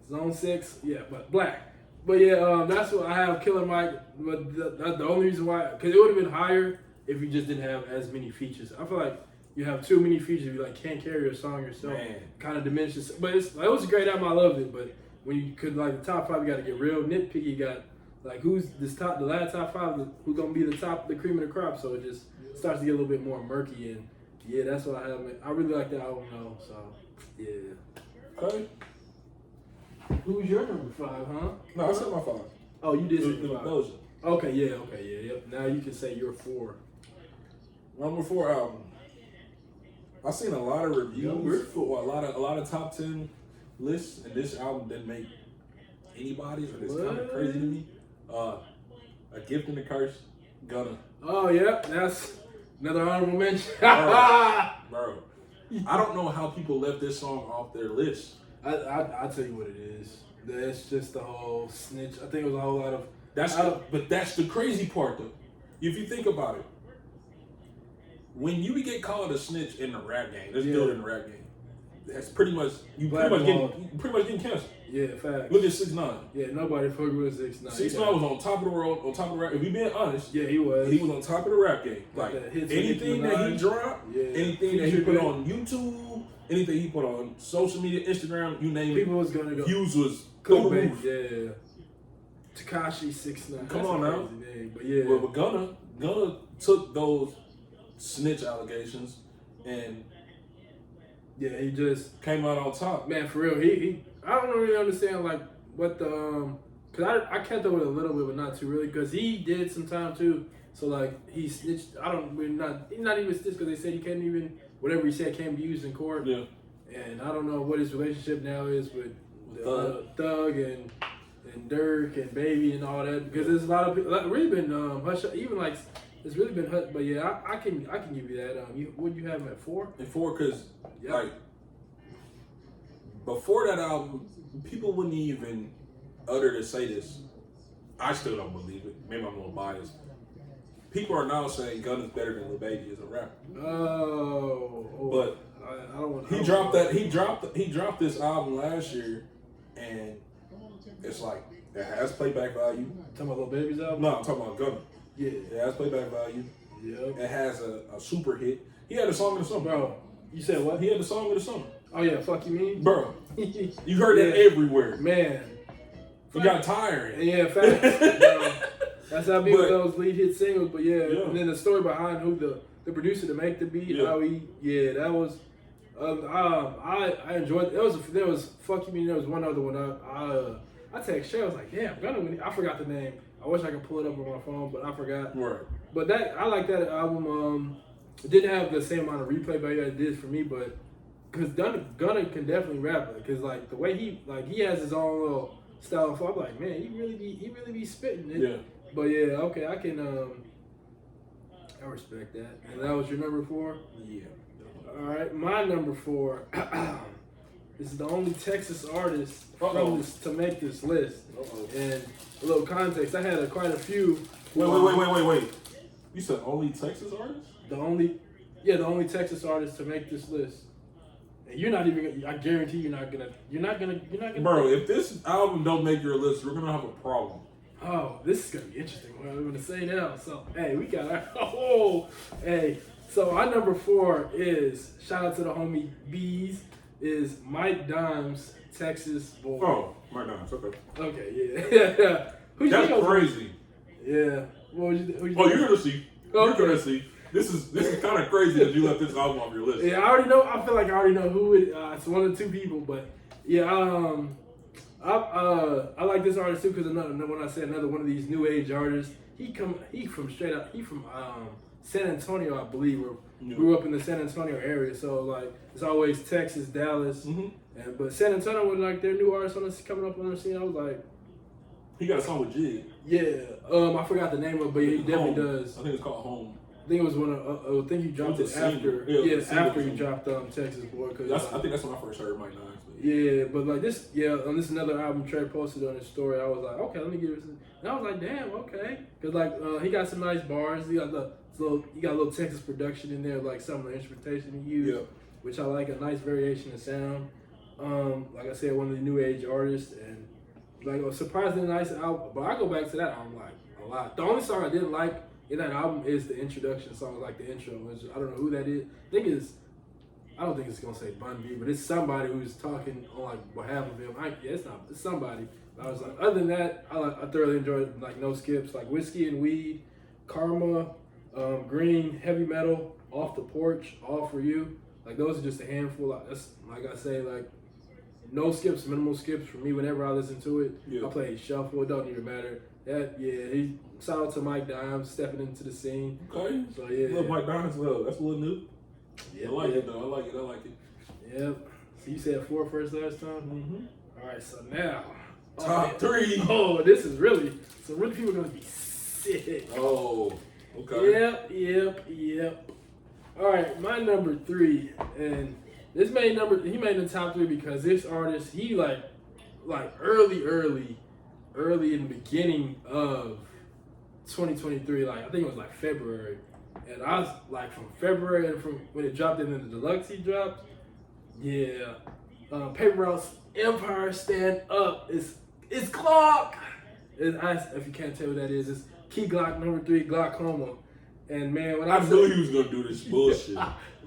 Zone 6, yeah, but black. But yeah, that's what I have Killer Mike. But that's the only reason why, because it would have been higher if you just didn't have as many features. I feel like you have too many features, you like can't carry a song yourself. Kind of diminishes. But it was a great album. I loved it. But when you could like the top 5, you got to get real nitpicky. You got like the last top 5, who's gonna be the cream of the crop. So it just starts to get a little bit more murky. And yeah, that's what I have. I really like that album though. So yeah. Okay. Who's your number 5, huh? No, I said my 5. Oh, you did say 5. Doja. Okay, yep. Now you can say your 4. Number 4 album. I've seen a lot of reviews for a lot of top 10 lists, and this album didn't make anybody's, and it's kind of crazy to me. A Gift and a Curse, Gunna. Oh yeah, that's another honorable mention. Bro, I don't know how people left this song off their list. I'll tell you what it is. That's just the whole snitch. I think it was a whole lot of. But that's the crazy part though. If you think about it. When you get called a snitch in the rap game, let's do it in the rap game. That's pretty much pretty much getting canceled. Yeah, fact. Look at 6ix9ine. Yeah, nobody fucked with 6ix9ine. 6ix9ine was on top of the world, on top of the rap. If we being honest, yeah, he was. He was on top of the rap game. Like anything that he dropped, anything that he put on YouTube, anything he put on social media, Instagram, you name it. People was gonna go. Views was yeah. Tekashi 6ix9ine. Come on now. Name, but yeah. But Gunna took those snitch allegations and he just came out on top. Man, for real, he I don't really understand like what the cause I kept up with it a little bit, but not too really, cause he did some time too. So like he snitched. He's not even snitched because they said he can't even whatever he said can't be used in court. Yeah. And I don't know what his relationship now is with Thug and Dirk and Baby and all that, because there's a lot of people like really been hush even like. It's really been hot, but yeah, I can give you that. What you have him at 4? At 4, because like before that album, people wouldn't even utter to say this. I still don't believe it. Maybe I'm a little biased. People are now saying Gunna's better than Lil Baby as a rapper. But I don't want. He dropped this album last year, and it's like it has playback value. Talking about Lil Baby's album? No, I'm talking about Gunna. Yeah. It has playback value. Yeah. It has a super hit. He had a song of the summer. Bro, you said what? He had the song of the summer. Oh yeah, fuck you mean? Bro, you heard that everywhere. Man. He got tired. Yeah, facts. That's how big those lead hit singles, but yeah. And then the story behind who the producer to make the beat, how that was I enjoyed it. There was fuck you mean there was one other one I text Shay, I was like, damn, Gunna, I forgot the name. I wish I could pull it up on my phone, but I forgot. Right. But I like that album. It didn't have the same amount of replay value as it did for me, but because Gunna can definitely rap it. Because like the way he has his own little style. I'm like, man, he really be spitting it. Yeah. But yeah, okay, I can I respect that. And that was your number 4? Yeah. All right, my number 4. This is the only Texas artist to make this list. And a little context, I had quite a few. Wait. You said only Texas artists? The only Texas artist to make this list. And you're not even. I guarantee you're not gonna. Bro, if this album don't make your list, we're gonna have a problem. Oh, this is gonna be interesting. What I'm gonna say now. So, hey, we got hey. So our number 4 is shout out to the homie Bees. Is Mike Dimes, Texas boy. Oh, Mike Dimes, okay. Okay, yeah. That's crazy. Yeah. What was you you're gonna see. Okay. You're gonna see. This is kind of crazy that you left this album off your list. Yeah, I already know. I feel like I already know who it. It's one of the two people, but yeah, I like this artist too because when I say another one of these new age artists, he from San Antonio, I believe, or grew up in the San Antonio area. So like it's always Texas, Dallas, but San Antonio was like their new artist coming up on the scene. I was like, he got a song with Jig. Yeah, I forgot the name of it, but he definitely does. I think it's called Home. I think it was one of. I think he dropped it after. Yeah, after he dropped Texas Boy. I think that's when I first heard Mike Nines. Yeah, but like this, this is another album Trey posted on his story. I was like, okay, let me give it. And I was like, damn, okay, because like he got some nice bars. He got a little Texas production in there, like some of the instrumentation he used, which I like. A nice variation of sound. Like I said, one of the new age artists, and like a surprisingly nice album. But I go back to that album like a lot. The only song I didn't like in that album is the introduction song, like the intro. I don't know who that is. I don't think it's gonna say Bun B, but it's somebody who's talking on like behalf of him. It's somebody. I was like, other than that, I thoroughly enjoyed like No Skips, like Whiskey and Weed, Karma, Green, Heavy Metal, Off the Porch, All For You. Like those are just a handful. That's like I say, like no skips, minimal skips for me. Whenever I listen to it, I play shuffle. It don't even matter. He shout out to Mike Dimes stepping into the scene. Okay. So yeah, love Mike Dimes. Well, that's a little new. Yeah, I like it though. I like it. Yep. So you said 4 first last time. Mm-hmm. All right. So now top 3. Oh, this is really people are gonna be sick. Oh. Okay. Yep. All right, my number 3, and he made the top 3 because this artist, he like early in the beginning of 2023, like I think it was like February, and I was like from February and from when it dropped and then the deluxe he dropped, Paper Routes Empire Stand Up. It's Glock. If you can't tell what that is, it's Key Glock number 3, Glaucoma. And man, when I knew he was gonna do this bullshit.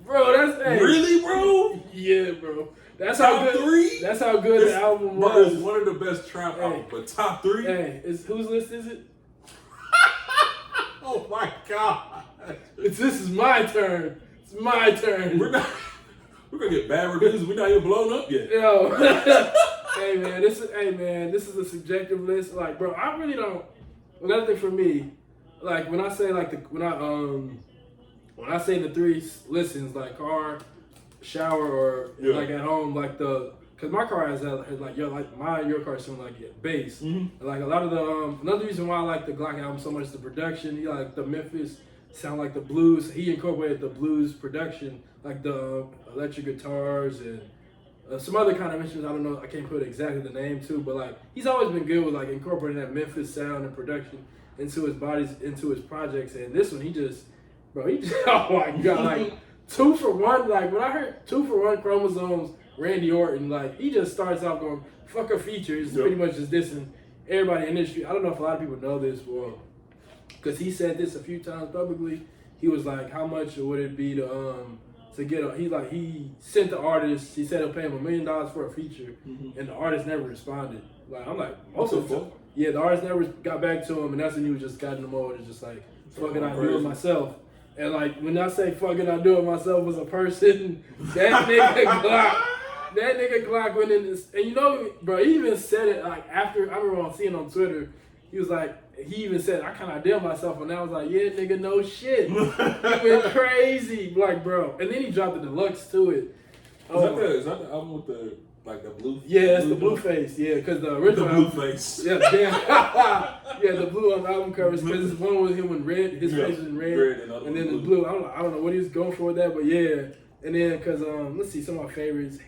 Bro, that's really, bro. Yeah, bro. That's top how good. 3. That's how good the album was. Bro, it's one of the best trap albums, but top 3. Hey, whose list is it? Oh my god! This is my turn. It's my turn. We're gonna get bad reviews. We're not even blown up yet. Yo, hey man, this is a subjective list. Like, bro, I really don't. Another thing for me, like when I say when I say the 3 listens, like car, shower, or like at home, like because my car has like your car sound like bass. Mm-hmm. Like a lot of the another reason why I like the Glock album so much is the production. He like the Memphis sound like the blues. He incorporated the blues production, like the electric guitars and some other kind of instruments. I don't know. I can't put exactly the name to, but like he's always been good with like incorporating that Memphis sound and production into his projects. And this one, he just oh my god, like 2 for 1. Like when I heard 2 for 1 chromosomes, Randy Orton, like he just starts off going fuck a features, pretty much just dissing everybody in the industry. I don't know if a lot of people know this, because he said this a few times publicly. He was like, how much would it be to get he sent the artist, he said he'll pay him $1 million for a feature, and the artist never responded. Like I'm like, the artist never got back to him, and that's when he was just got in the mode and just like, fuck it, I do it myself. And like when I say fuck it, I do it myself as a person, that nigga Glock went in this, and you know, bro, he even said it like after, I remember seeing on Twitter, he was like, he even said, I kind of idea myself, and I was like, yeah, nigga, no shit. He went crazy, like, bro. And then he dropped the deluxe to it. Is that the album with the blue? Yeah, it's the blue face. Yeah, because the original the blue face. Yeah, yeah, the blue on the album covers. Because one was him in red, his face was in red, and then the blue. I don't know what he was going for with that, but yeah. And then because let's see, some of my favorites.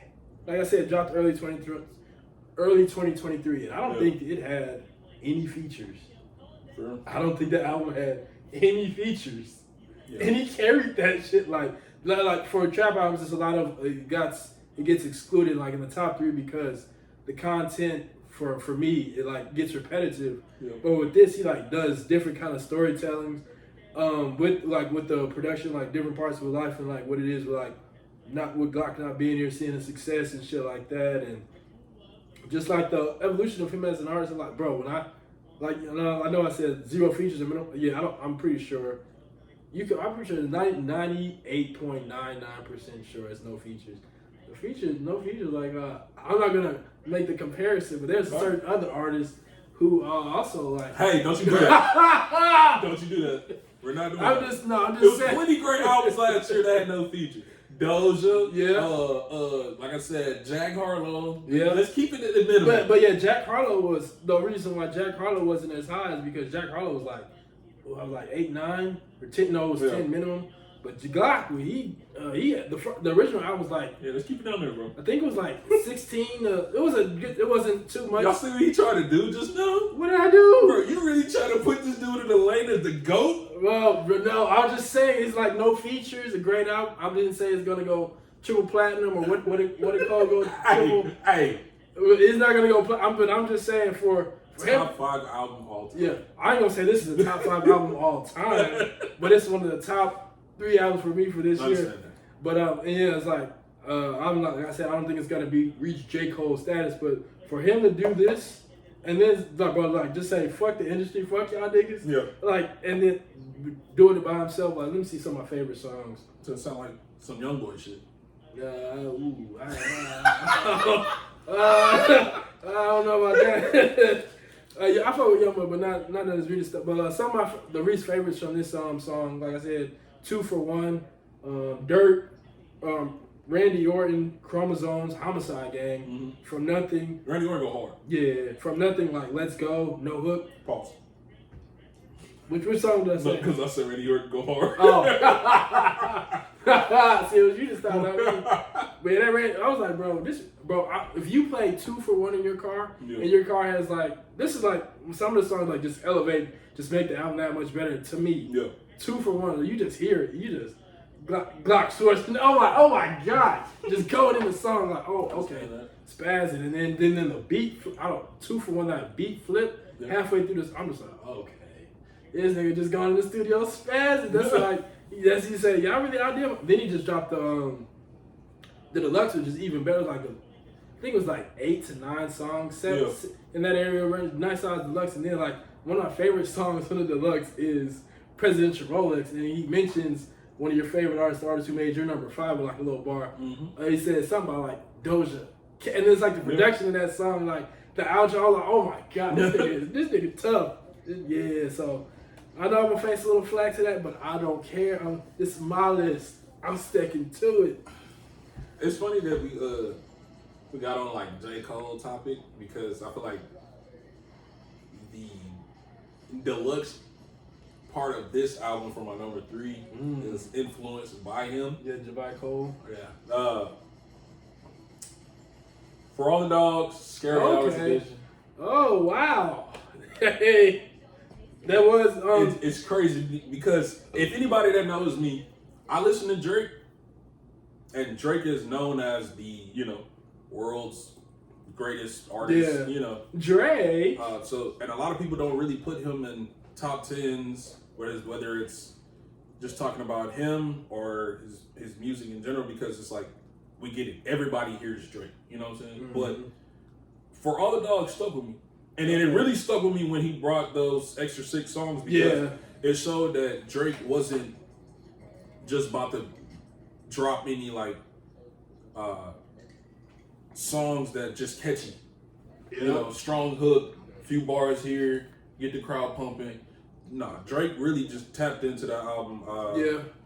Like I said, dropped early 2023, and I don't think it had any features. Sure. I don't think that album had any features, and he carried that shit like for trap albums. It's a lot of it gets excluded like in the top 3 because the content for me it like gets repetitive. Yeah. But with this, he like does different kind of storytelling, with the production, like different parts of his life and like what it is with like not with Glock not being here, seeing the success and shit like that, and just like the evolution of him as an artist. I'm like, bro, when I know I said 0 features a minute. Yeah, I'm pretty sure I'm pretty sure 98.99% sure it's no features. No features. Like I'm not gonna make the comparison, but there's certain other artists who also like. Hey, don't you do that? Don't you do that? We're not doing that. I'm just saying. There was plenty great albums last year that had no features. Doja, yeah. Like I said, Jack Harlow. Yeah. Let's keep it at the minimum. But yeah, Jack Harlow was the reason why Jack Harlow wasn't as high is because Jack Harlow was like, 8, 9 or 10. No, it was 10 minimum. But Glock, he the original album was like, yeah, let's keep it down there, bro. I think it was like 16. It wasn't too much. Y'all see what he tried to do just now? What did I do, bro? You really trying to put this dude in the lane as the GOAT? Well, no, I was just saying it's like no features, a great album. I didn't say it's gonna go triple platinum or what it called go triple. Hey, it's not gonna go. But I'm just saying for top him, 5 album all time. Yeah, I ain't gonna say this is the top 5 album of all time, but it's one of the top 3 albums for me for this year. That. But yeah, it's like I'm not. Like I said, I don't think it's gonna reach J. Cole status, but for him to do this. And then, like, just say, fuck the industry, fuck y'all niggas. Yeah. Like, and then doing it by himself. Like, let me see some of my favorite songs. So it sound like some young boy shit. I don't know about that. Yeah, I fuck with Young Boy, but not none of his Reese stuff. But some of the Reese favorites from this song, like I said, 2 for 1, Dirt, Randy Orton, Chromosomes, Homicide Gang, From Nothing. Randy Orton go hard. Yeah, From Nothing, like Let's Go, No Hook. Pause. Which song did I say? Because I said Randy Orton go hard. Oh. See, it was you just started out. But that I was like, if you play 2 for 1 in your car, and your car has like, this is like, some of the songs like just elevate, just make the album that much better to me. Yeah. 2 for 1, you just hear it, you just, Glock source, oh my God, just going in the song like, oh, okay, spazzing, and then the beat, 2 for 1, that beat flip, halfway through this, I'm just like, okay, this nigga just gone in the studio spazzing, that's like, that's he said, y'all really out there, then he just dropped the deluxe, which is even better, like I think it was like 8 to 9 songs, 7 in that area, nice size deluxe, and then like, one of my favorite songs from the deluxe is Presidential Rolex, and he mentions one of your favorite artists who made your number 5 with like a little bar. He said something about like Doja, and it's like the production of that song, like the outro. I was like, oh my God, this nigga tough. Yeah, so I know I'm gonna face a little flack to that, but I don't care. It's my list. I'm sticking to it. It's funny that we got on like J. Cole topic because I feel like the deluxe part of this album for my number 3 is influenced by him. Yeah, J. Cole. Yeah. For All the Dogs, Scary Hours Edition. Oh wow. Hey, that was it's crazy because if anybody that knows me, I listen to Drake, and Drake is known as the world's greatest artist. Yeah. Drake. And a lot of people don't really put him in top 10s. Whether it's just talking about him or his music in general, because it's like we get it. Everybody hears Drake, you know what I'm saying? But For All the Dogs stuck with me, and then it really stuck with me when he brought those extra 6 songs because it showed that Drake wasn't just about to drop any like songs that just catchy, strong hook, few bars here, get the crowd pumping. Nah, Drake really just tapped into that album.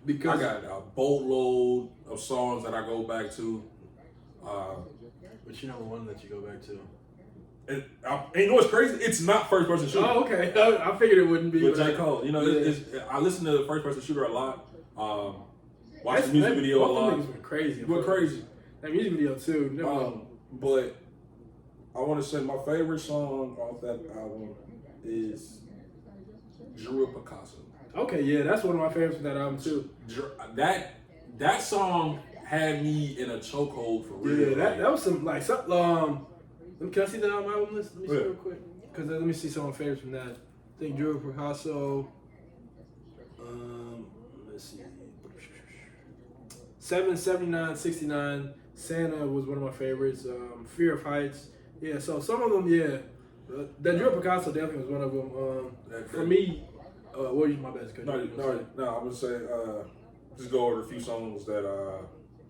Because I got a boatload of songs that I go back to. What's your number 1 that you go back to? And you know what's crazy? It's not First Person Shooter. Oh, okay. I figured it wouldn't be. With J. Cole, I listen to First Person Shooter a lot. Watch the music video a lot. Went crazy. Went crazy. That music video too. But I want to say my favorite song off that album is Drew Picasso. Okay, yeah, that's one of my favorites from that album too. That song had me in a chokehold for real. Yeah, that was some like some. Can I see that on my album list? Let me see real quick. Because let me see some of my favorites from that. I think Drew Picasso. Let's see. 7, 79, 69. Santa was one of my favorites. Fear of Heights. Yeah, so some of them, yeah. That Drew Picasso definitely was one of them. For me, what was my best? No, I'm gonna say just go over a few songs that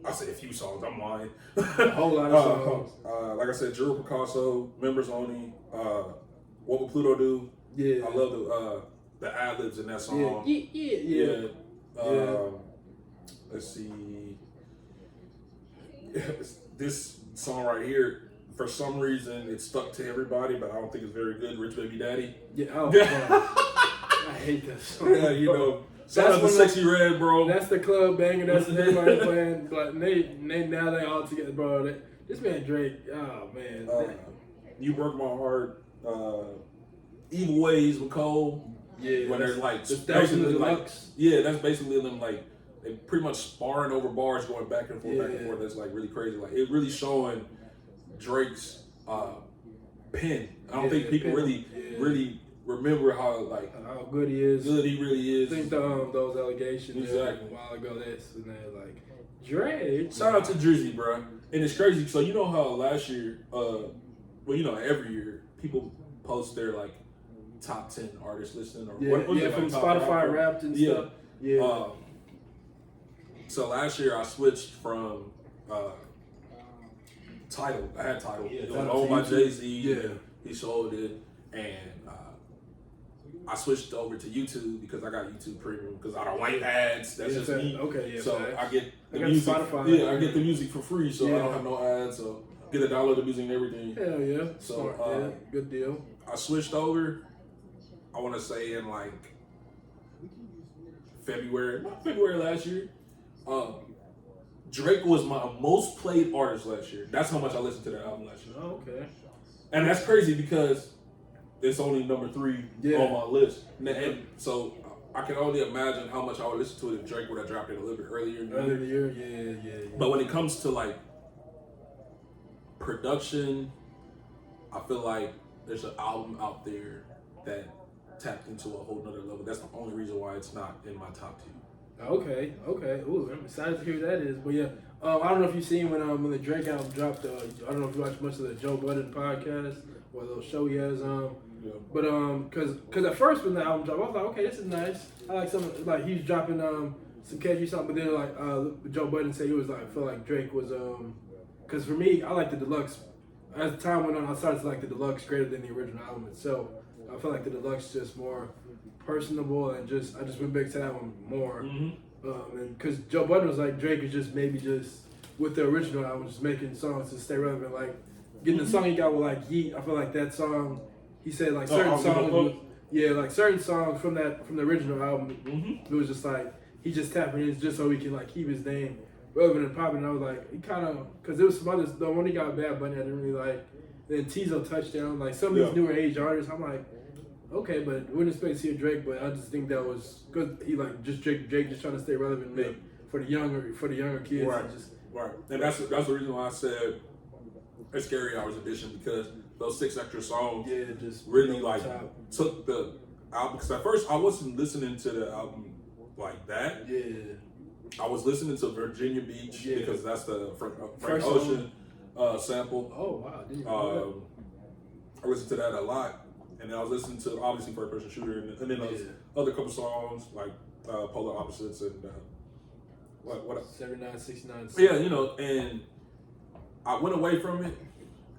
I say a few songs. I'm lying. A whole lot of songs. Like I said, Juro Picasso, Members Only, What Would Pluto Do? Yeah, I love the ad libs in that song. Yeah. Let's see. This song right here, for some reason, it stuck to everybody, but I don't think it's very good. Rich Baby Daddy. Yeah. Oh, I hate that song. Yeah, you know. Shout out to Sexy Red, bro. That's the club banger. That's everybody playing. But now they all together, bro. This man Drake. Oh man. You Broke My Heart. Evil Ways with Cole. Yeah. When they're like basically that's basically them like they pretty much sparring over bars, going back and forth. That's like really crazy. Like it really showing Drake's pen. I don't think people really remember how good he is. Good he really is. I think those allegations a while ago. And they're like Drake. Shout out to Drizzy, bro. And it's crazy. So you know how last year, every year people post their like top 10 artists listing or from Spotify Wrapped and stuff. Yeah. So last year I switched from Tidal. I had Tidal. It was owned by Jay-Z. Yeah. He sold it, and I switched over to YouTube because I got YouTube Premium because I don't like ads. That's just me. Okay, yeah. So I get the music. Spotify. Yeah, I get the music for free, so I don't have no ads. So get to download the music and everything. Hell yeah. So good deal. I switched over. I want to say in like February last year. Drake was my most played artist last year. That's how much I listened to that album last year. Oh, okay. And that's crazy because it's only number 3 on my list. And so I can only imagine how much I would listen to it if Drake would have dropped it a little bit earlier in the year. Yeah. But when it comes to like production, I feel like there's an album out there that tapped into a whole nother level. That's the only reason why it's not in my top 2. Okay. Ooh, I'm excited to hear that is. But yeah, I don't know if you've seen when the Drake album dropped. I don't know if you watched much of the Joe Budden podcast or the show he has. But because at first when the album dropped, I was like, okay, this is nice. I like some like he's dropping some catchy something. But then like Joe Budden said he was like felt like Drake was because for me I like the deluxe. As time went on, I started to like the deluxe greater than the original album itself. I feel like the deluxe is just more personable and I just went back to that one more. Mm-hmm. And because Joe Budden was like Drake is just with the original album just making songs to stay relevant. Like getting the song he got with like Yeet, I feel like that song he said like certain songs like certain songs from the original album it was just like he just tapping in just so he can like keep his name relevant and popping. And I was like he kind of because there was some others the one he got Bad Bunny I didn't really like. Then Tizo Touchdown like some of these newer age artists I'm like okay, but wouldn't expect to see a Drake, but I just think that was good. He like just Drake just trying to stay relevant for the younger kids. Right. And that's the reason why I said a Scary Hours edition because those 6 extra songs just really like took the album. Because at first I wasn't listening to the album like that. Yeah. I was listening to Virginia Beach because that's the Frank Ocean sample. Oh wow! I listened to that a lot. And then I was listening to obviously First Person Shooter and then those other couple songs like Polar Opposites and what 79, 69. Yeah, and I went away from it.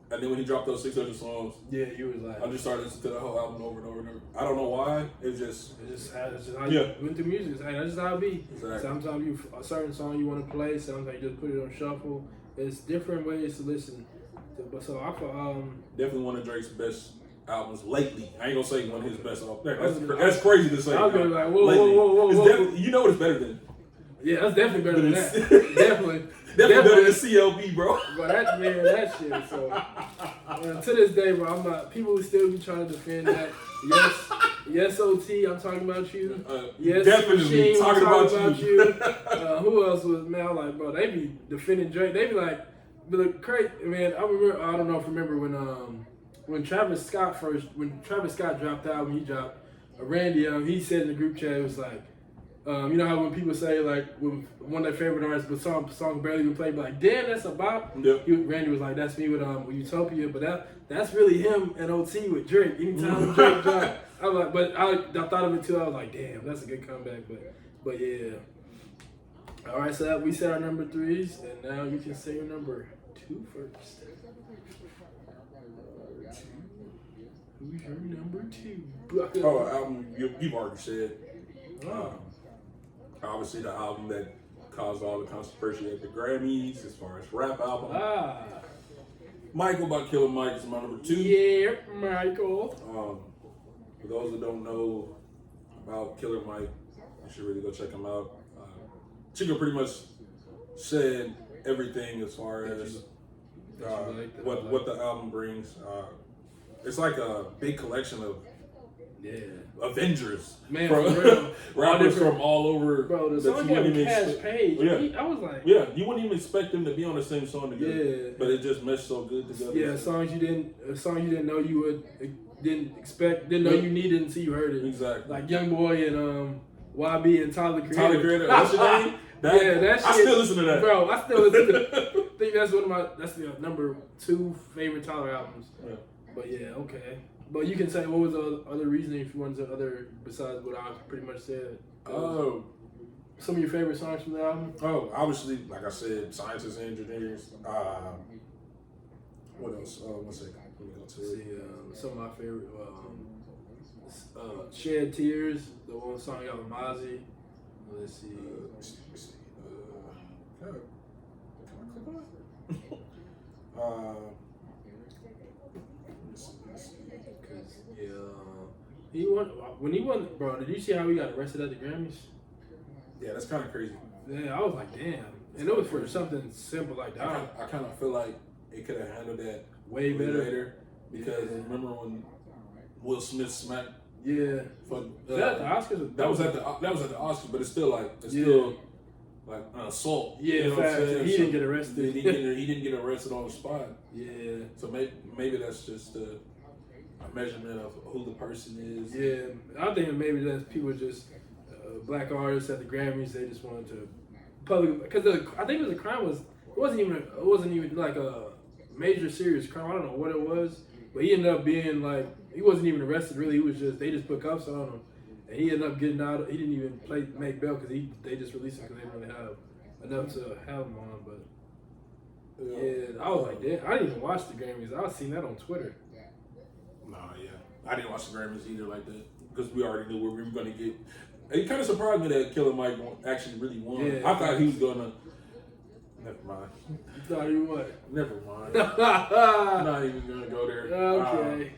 And then when he dropped those 600 songs, you was like I just started listening to the whole album over and over and over. I don't know why. It's just how you went through music. That's just how it be. Exactly. Sometimes a certain song you want to play. Sometimes you just put it on shuffle. There's different ways to listen. But so I definitely one of Drake's best albums lately. I ain't gonna say one of his best albums. That's crazy to say. I was gonna be like, whoa. You know what it's better than? Yeah, that's definitely better than that. Definitely better than CLB, bro. But that shit. So to this day, bro, I'm not. People will still be trying to defend that. Yes, OT. I'm talking about you. Yes, definitely Machine, talking about you. Who else was man? I'm like, bro, they be defending Drake. They be like, but the crazy man. I don't know if you remember when Travis Scott dropped the album, he dropped Randy. He said in the group chat, it was like, You know how when people say like when one of their favorite artists, but song barely even played, but like damn, that's a bop. Yep. Randy was like, that's me with Utopia, but that's really him and OT with Drake. Anytime Drake dropped, I was like, but I thought of it too. I was like, damn, that's a good comeback. But yeah. All right, so we said our number 3s, and now you can say your number 2 first. Who's your number 2? Oh, album you've already said. Obviously, the album that caused all the controversy at the Grammys as far as rap album. Michael by Killer Mike is my number 2. Yeah, Michael. For those that don't know about Killer Mike, you should really go check him out. Chico pretty much said everything as far as what the album brings. It's like a big collection of Avengers, man, rappers from all over. Bro, the song had Cash Page. Yeah. I was like, you wouldn't even expect them to be on the same song together. Yeah, but it just meshed so good together. Yeah, songs you didn't know you would, didn't know you needed until you heard it. Exactly. Like Young Boy and YB and Tyler Creator. Tyler Creator, what's your name? That shit. I still listen to that, bro. I still listen to. I think that's the number 2 favorite Tyler albums. Yeah. But yeah, okay. But you can say what was the other reasoning if you wanted to other besides what I pretty much said. Some of your favorite songs from the album? Oh, obviously, like I said, Scientists and Engineers. What else? One second. Let me go to it. See, some of my favorite. Shed Tears, the one song you got with Mozzie. Let's see. Can I click on it? When he won, bro. Did you see how he got arrested at the Grammys? Yeah, that's kind of crazy. Yeah, I was like, damn. And it was for something simple like that. I kind of feel like it could have handled that way better. Because remember when Will Smith smacked? Yeah. For, was that at the Oscars? That was at the Oscars, but it's still like like an assault. Yeah, you know what I'm saying? He didn't get arrested. He didn't get arrested on the spot. Yeah. So maybe that's just a measurement of who the person is. Yeah, I think maybe that's people just black artists at the Grammys. They just wanted to public because I think the crime it wasn't even like a major serious crime. I don't know what it was, but he ended up being like he wasn't even arrested really. He was they just put cuffs on him, and he ended up getting out. He didn't even make bail because they just released him because they didn't really have enough to have him on. But yeah, I was like, damn, I didn't even watch the Grammys. I seen that on Twitter. Nah, yeah, I didn't watch the Grammys either like that because we already knew what we were gonna get. It kind of surprised me that Killer Mike actually really won. Yeah, I thought he was gonna. Never mind. You thought he what? Never mind. I'm not even gonna go there. Okay.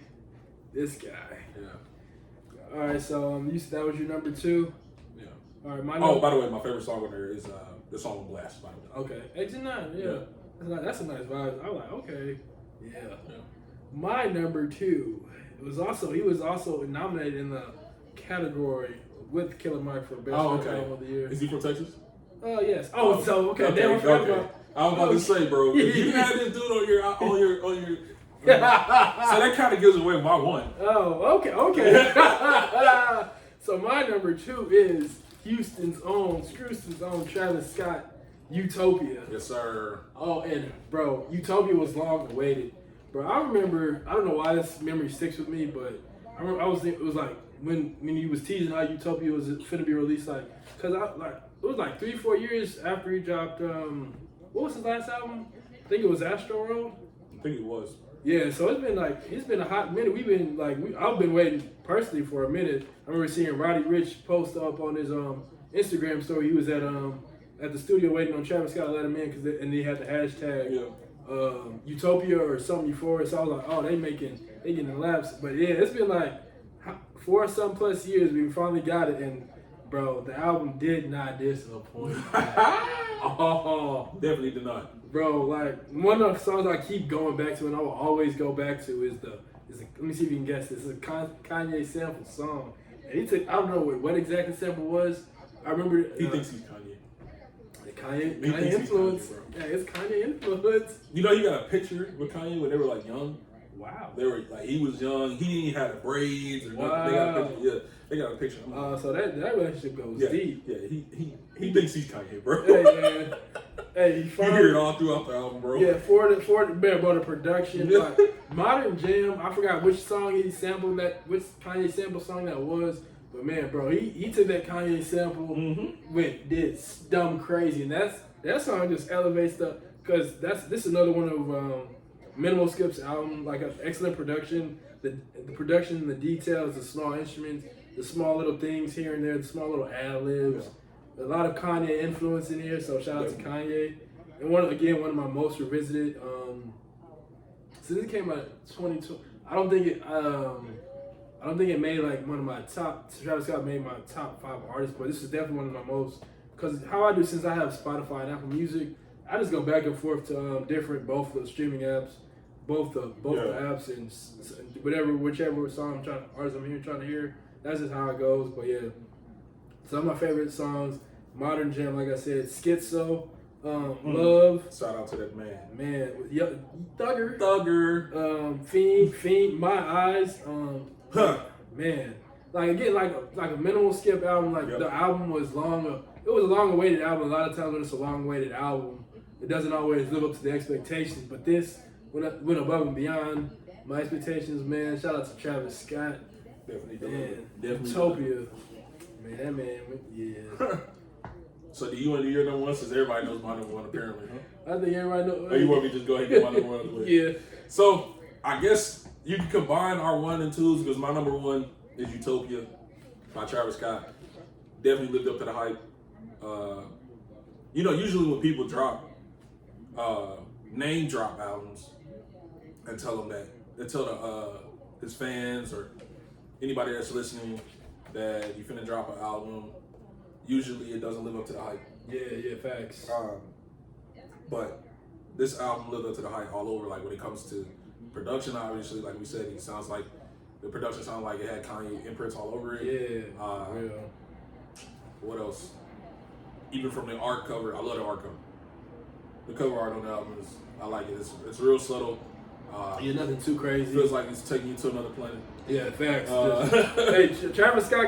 This guy. Yeah. All right, so you said that was your number 2. Yeah. All right, Oh, by the way, my favorite song on there is the song Blast. By the way. Okay, 89. Yeah. That's a nice vibe. I was like, okay. Yeah. My number 2 he was also nominated in the category with Killer Mike for Best Rap Album of the Year. Is he from Texas? Oh yes. Oh, so okay. Okay. Damn, I forgot about. I was about to say, bro, if you had this dude on your so that kind of gives away my one. Oh, okay. So my number 2 is Houston's own Travis Scott, Utopia. Yes, sir. Oh, and bro, Utopia was long awaited. Bro, I remember, I don't know why this memory sticks with me, but I remember it was like when he was teasing how Utopia was finna be released, like, cause it was like 3-4 years after he dropped, what was his last album? I think it was Astro World. I think it was. Yeah, so it's been a hot minute. I've been waiting personally for a minute. I remember seeing Roddy Ricch post up on his Instagram story. He was at the studio waiting on Travis Scott to let him in and he had the hashtag Utopia or something Euphoria. So I was like, oh, they getting laps. But yeah, it's been like 4-some plus years. We finally got it, and bro, the album did not disappoint. Definitely did not. Bro, like one of the songs I keep going back to and I will always go back to is let me see if you can guess this. It's a Kanye sample song. And I don't know what exactly the sample was. I remember he thinks he's Kanye. Kanye influence. Yeah, it's Kanye influence. You know, you got a picture with Kanye when they were like young. Wow. They were like, he was young. He didn't even have the braids or nothing. They got a picture. Yeah, they got a picture. So that relationship goes deep. Yeah, he thinks he's Kanye, bro. Hey man, hey, you hear it all throughout the album, bro. Yeah, for the production, like Modern Jam. I forgot which song he sampled which Kanye sample song that was. But man, bro, he took that Kanye sample, did dumb crazy, and that song just elevates because this is another one of Minimal Skip's album, like an excellent production. The production, the details, the small instruments, the small little things here and there, the small little ad libs. A lot of Kanye influence in here, so shout out to Kanye. And one of my most revisited. Since it came out 2020, I don't think it made like one of my top. Travis Scott made my top 5 artists, but this is definitely one of my most. Because how I do, since I have Spotify and Apple Music, I just go back and forth to both the streaming apps, both the apps, and whichever song artist I'm trying to hear. That's just how it goes. But yeah, some of my favorite songs: Modern Jam, like I said, Schizo, Love. Shout out to that man. Thugger, Fiend, My Eyes. Man, like again, like a Minimal Skip album. Like the album was long. It was a long-awaited album. A lot of times when it's a long-awaited album, it doesn't always live up to the expectations. But this went above and beyond my expectations. Man, shout out to Travis Scott. Definitely. Utopia. Man, that man. Yeah. So do you want to do your number one since everybody knows my number one apparently? Huh? I think everybody knows. Or you want me to just go ahead and get my number one? Away? Yeah. So I guess you can combine our 1 and 2s because my number 1 is Utopia by Travis Scott. Definitely lived up to the hype. Usually when people name drop albums and tell his fans or anybody that's listening that you finna drop an album, usually it doesn't live up to the hype. Yeah, facts. But this album lived up to the hype all over. Like when it comes to production, obviously, like we said, the production sounded like it had Kanye imprints all over it. Yeah. What else? Even from the art cover, I love the art cover. The cover art on the album I like it. It's real subtle. Nothing too crazy. Feels like it's taking you to another planet. Yeah, facts. Hey, Travis Scott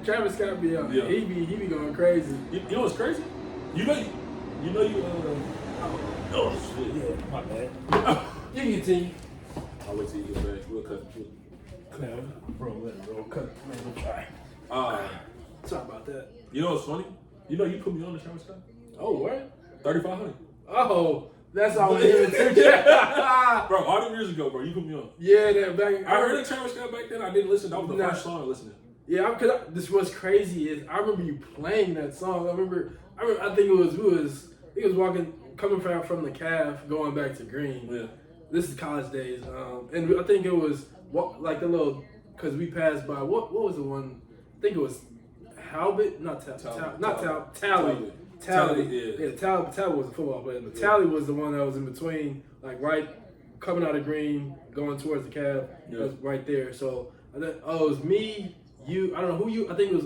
Travis Scott be he be going crazy. You know what's crazy? Oh shit. Yeah, my bad. You can continue. I'll wait till you get back. We'll cut. Bro, let it roll. Cut. Man, we'll try. Sorry about that. You know what's funny? You put me on the Travis Scott. Oh, what? 3,500. Oh, that's all I hear too. Bro, all them years ago, bro, you put me on. Yeah, that back. I heard of Travis Scott back then. I didn't listen. That was the first song I listened to. Yeah, because this what's crazy is I remember you playing that song. I think it was coming from the calf, going back to Green. Yeah. This is college days, and I think it was like the little because we passed by what was the one? I think it was Talbot, Tally. Yeah, Tally was a football player, but Tally was the one that was in between, like right coming out of Green, going towards the calf. Yeah. It was right there. So I think it was me, you. I don't know who you. I think it was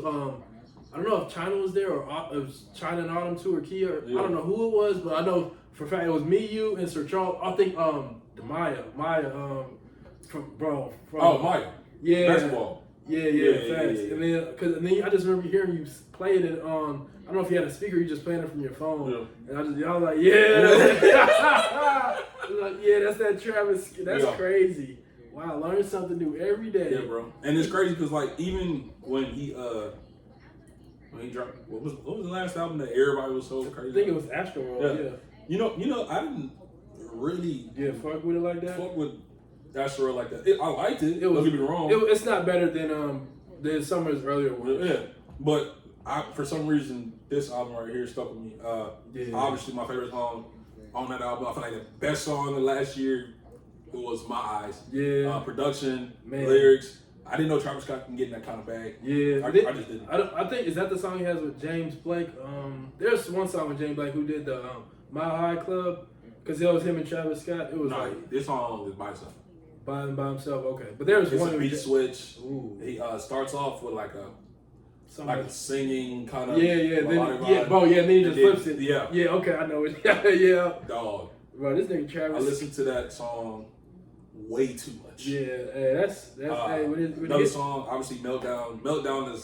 I don't know if China was there or it was China and Autumn too or Kia. Yeah. I don't know who it was, but I know for a fact it was me, you, and Sir Charles. I think Maya from Maya. Yeah. Basketball. Yeah, facts. Yeah. And then I just remember hearing you playing it on. I don't know if you had a speaker, you just playing it from your phone. Yeah. And I was like, that's that Travis. That's crazy. Wow, I learn something new every day. Yeah, bro. And it's crazy because like even when he dropped what was the last album that everybody was so crazy? I think it was Astroworld. Yeah. You know, I didn't really fuck with it like that. Fuck with Astroworld like that. I liked it. Don't get me wrong. It's not better than some of his earlier ones. Yeah, but for some reason this album right here stuck with me. Obviously my favorite song on that album. I feel like the best song of last year was My Eyes. Yeah. Production, lyrics. I didn't know Travis Scott can get in that kind of bag. Yeah, I just didn't. I think is that the song he has with James Blake. There's one song with James Blake who did the My High Club because it was him and Travis Scott. It was this song is by himself. By himself, okay. But there was one beat switch. Ooh. He starts off with like a singing kind of then he just flips it. Yeah, okay, I know it. Yeah. Dog. Bro, this nigga Travis. I listened to that song way too much. Yeah, hey, that's hey, another song. Obviously, Meltdown. Meltdown is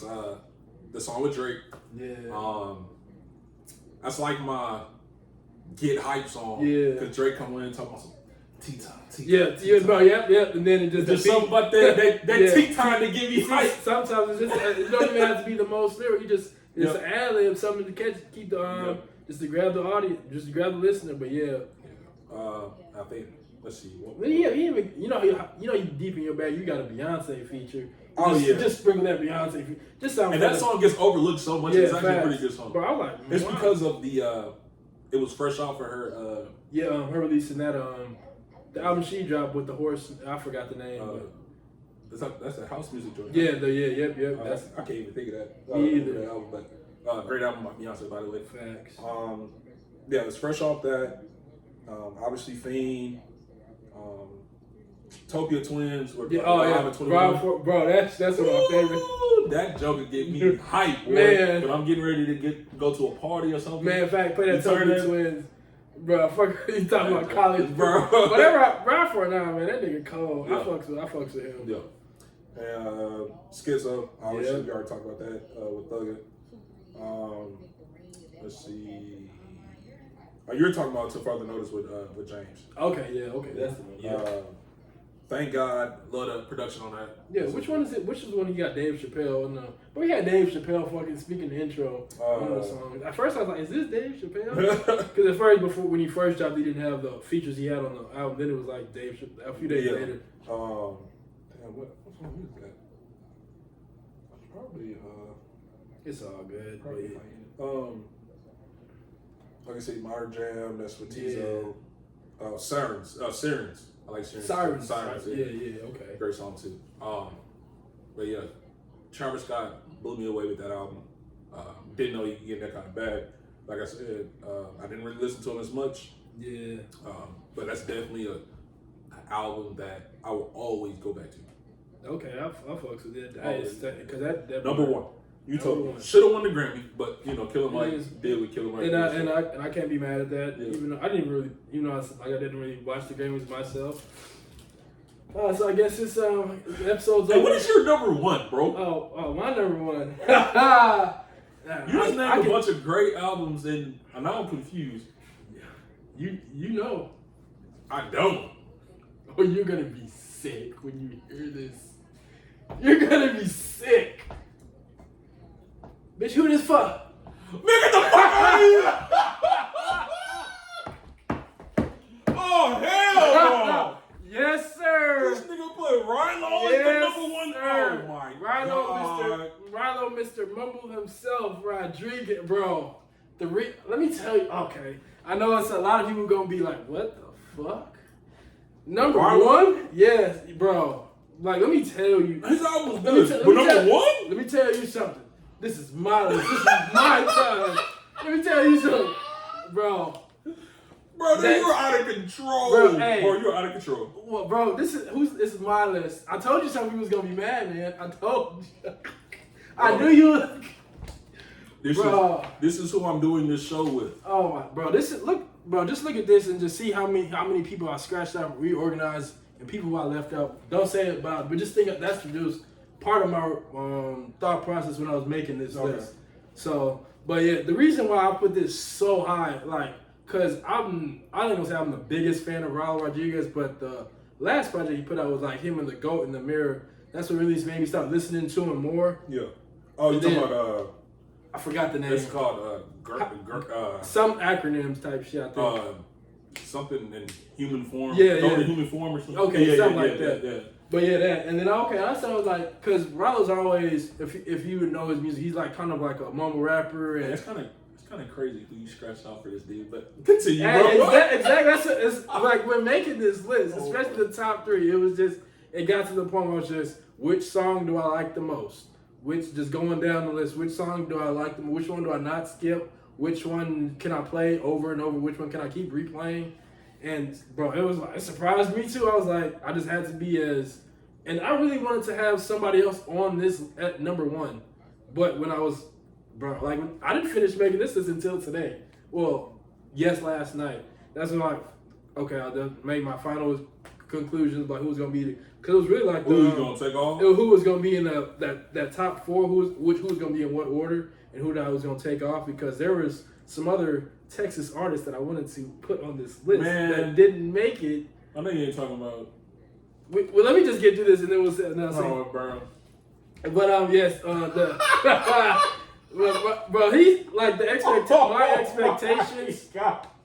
the song with Drake. Yeah. That's like my get hype song. Yeah. Because Drake come in and talk about some tea-time. Yeah, bro, yep. And then it just something about that tea-time to give you hype. Sometimes it's just, it don't even have to be the most lyric. You just, it's an ad-lib, something to catch, keep the, just to grab the audience, just to grab the listener, but yeah. I think, let's see. You know, you deep in your bag, you got a Beyonce feature. Just sprinkle that Beyonce feature. Just sound. And that song gets overlooked so much. It's actually a pretty good song. Bro, I like. It's because of the. It was fresh off of her. Her releasing that the album she dropped with the horse. I forgot the name. That's a house music joint. Yep. I can't even think of that. Me either. But great album by Beyonce, by the way. Facts. Yeah, it's fresh off that. Obviously, Fiend. Topia Twins with bro, that's one of my favorite. That joke would get me hype, boy. Man. But I'm getting ready to go to a party or something. Man, in fact, play that Topia Twins. Bro, fuck, you talking about college, bro. Whatever I ride for now, man. That nigga cold. Yeah. I fucks with him. Yeah. And Schizo, obviously we already talked about that with Thugger. Let's see. You're talking about To Further Notice with James. Okay, that's the one. Thank God, love the production on that. Yeah, which one is it? Which is the one you got Dave Chappelle? No, but we had Dave Chappelle fucking speaking the intro on the song. At first I was like, is this Dave Chappelle? Because at first, when he first dropped, he didn't have the features he had on the album. Then it was like Dave Chappelle. A few days later. Damn, what song is that? Probably. It's all good. Probably. Like I said, Modern Jam. That's with Tizo. Sirens. I like Sirens. Yeah, okay. Great song too. But yeah, Travis Scott blew me away with that album. Didn't know he could get that kind of bag. Like I said, I didn't really listen to him as much. Yeah. But that's definitely an album that I will always go back to. Okay, I fucks with that. Because that number one. You told me should have won the Grammy, but Killer Mike did with Killer Mike. And I can't be mad at that. Yeah. Even though I didn't really, I didn't really watch the Grammys myself. So I guess this episode's over. Hey, what is your number one, bro? Oh, my number one. You just named a bunch of great albums, and now I'm confused. You know. I don't. Oh, you're gonna be sick when you hear this. You're gonna be sick. Bitch, who this for? Nigga, the fuck out of here! Oh, hell no! Yes, sir! This nigga put Rilo as the number one? Sir. Oh, my God. Rilo, Mr. Mumble himself, Rodriguez, bro. Let me tell you, okay. I know it's a lot of people gonna be like, what the fuck? Number one? Yes, bro. Like, let me tell you. His album was good. But number one? Let me tell you something. This is my time. Let me tell you something, bro. Bro, you were out of control. Bro, you were out of control. Well, bro, this is my list. I told you some people was gonna be mad, man. I told you. I knew you. This is who I'm doing this show with. Oh my, bro, just look at this and just see how many people I scratched out, reorganized, and people who I left out. Don't say it about it, but just think that's just part of my thought process when I was making this list. So, but yeah, the reason why I put this so high, cause I ain't gonna say I'm the biggest fan of Rilo Rodriguez, but the last project he put out was like him and the GOAT in the Mirror. That's what really made me start listening to him more. Yeah. Oh, you talking about I forgot the name. It's called some acronyms type shit, I think. Something in human form. Yeah. Human form or something. Okay, something like that. Yeah. But yeah, that. And then, I started like, because Rilo's always, if you would know his music, he's like kind of like a mumble rapper. And it's kind of crazy who you scratched out for this dude, but continue, bro. Exactly. It's like, we're making this list, especially the top three. It got to the point where it's just, which song do I like the most? Just going down the list, which song do I like the most? Which one do I not skip? Which one can I play over and over? Which one can I keep replaying? And bro, it surprised me too. I was like, I just had to be and I really wanted to have somebody else on this at number one. But when I didn't finish making this list until today. Well, yes, last night. That's when I made my final conclusions about who was gonna be because it was really like who's gonna take off, who was gonna be in that top four, who was gonna be in what order, and who that was gonna take off because there was some other Texas artists that I wanted to put on this list that didn't make it. I know you ain't talking about. Well, let me just get through this and then we'll say. Brown. But yes, bro, he like my expectations.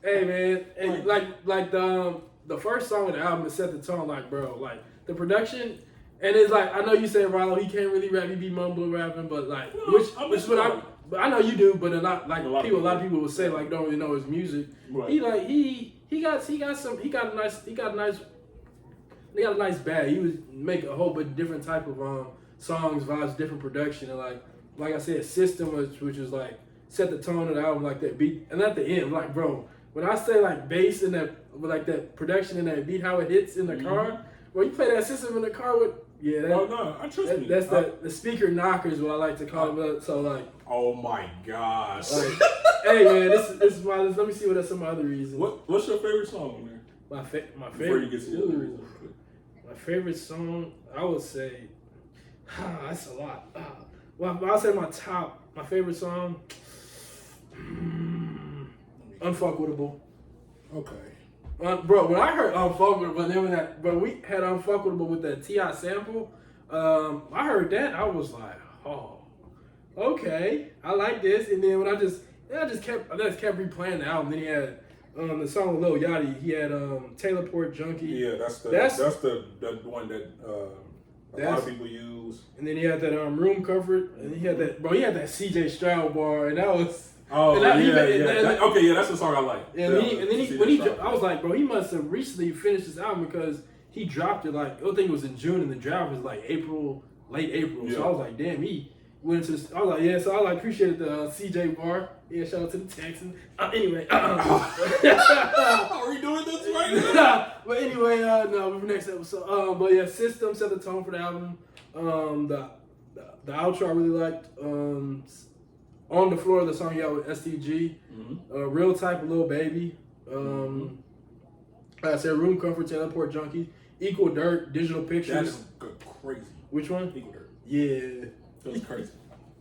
Hey man, and like the first song of the album is set the tone. Like bro, like the production, and it's like I know you say Rollo, he can't really rap, he be mumble rapping, but like but I know you do, but a lot of people will say like don't really know his music. Right. He got a nice bag. He would make a whole bunch of different type of songs, vibes, different production, and like I said, system which was like set the tone of the album, like that beat, and at the end, like bro, when I say like bass and that like that production and that beat, how it hits in the car, when you play that system in the car with I trust me. That's the speaker knockers, what I like to call it. So like, oh my gosh, like, hey man, this is my list. Let me see what are some other reasons. What's your favorite song on there? My favorite. Before you get to the other reasons. My favorite song, I would say, that's a lot. Well, I'll say my favorite song, Unfuckwittable. Okay. Bro, when I heard Unfuckwittable, then we had Unfuckwittable with that T.I. sample, I heard that, I was like, oh, okay, I like this. And then when I just kept replaying the album. Then he had the song with Lil Yachty. He had Taylor Port Junkie. Yeah, that's the one that a lot of people use. And then he had that Room Comfort, and he had that CJ Stroud bar, and that was. Oh yeah. That's the song I like. And then I was like, bro, he must have recently finished this album because he dropped it like I think it was in June, and the drop was like late April. Yeah. So I was like, damn, he went into this. I was like, yeah. So I appreciated the CJ bar. Yeah, shout out to the Texans. Anyway, are we doing this right now? But anyway, no, next episode. But yeah, System set the tone for the album. The outro I really liked. On the Floor, the song you got with STG. Real Type of Lil Baby. Like I said, Room Comfort, Taylor Port Junkie. Equal Dirt, Digital Pictures. That's crazy. Which one? Equal Dirt. Yeah. That was crazy.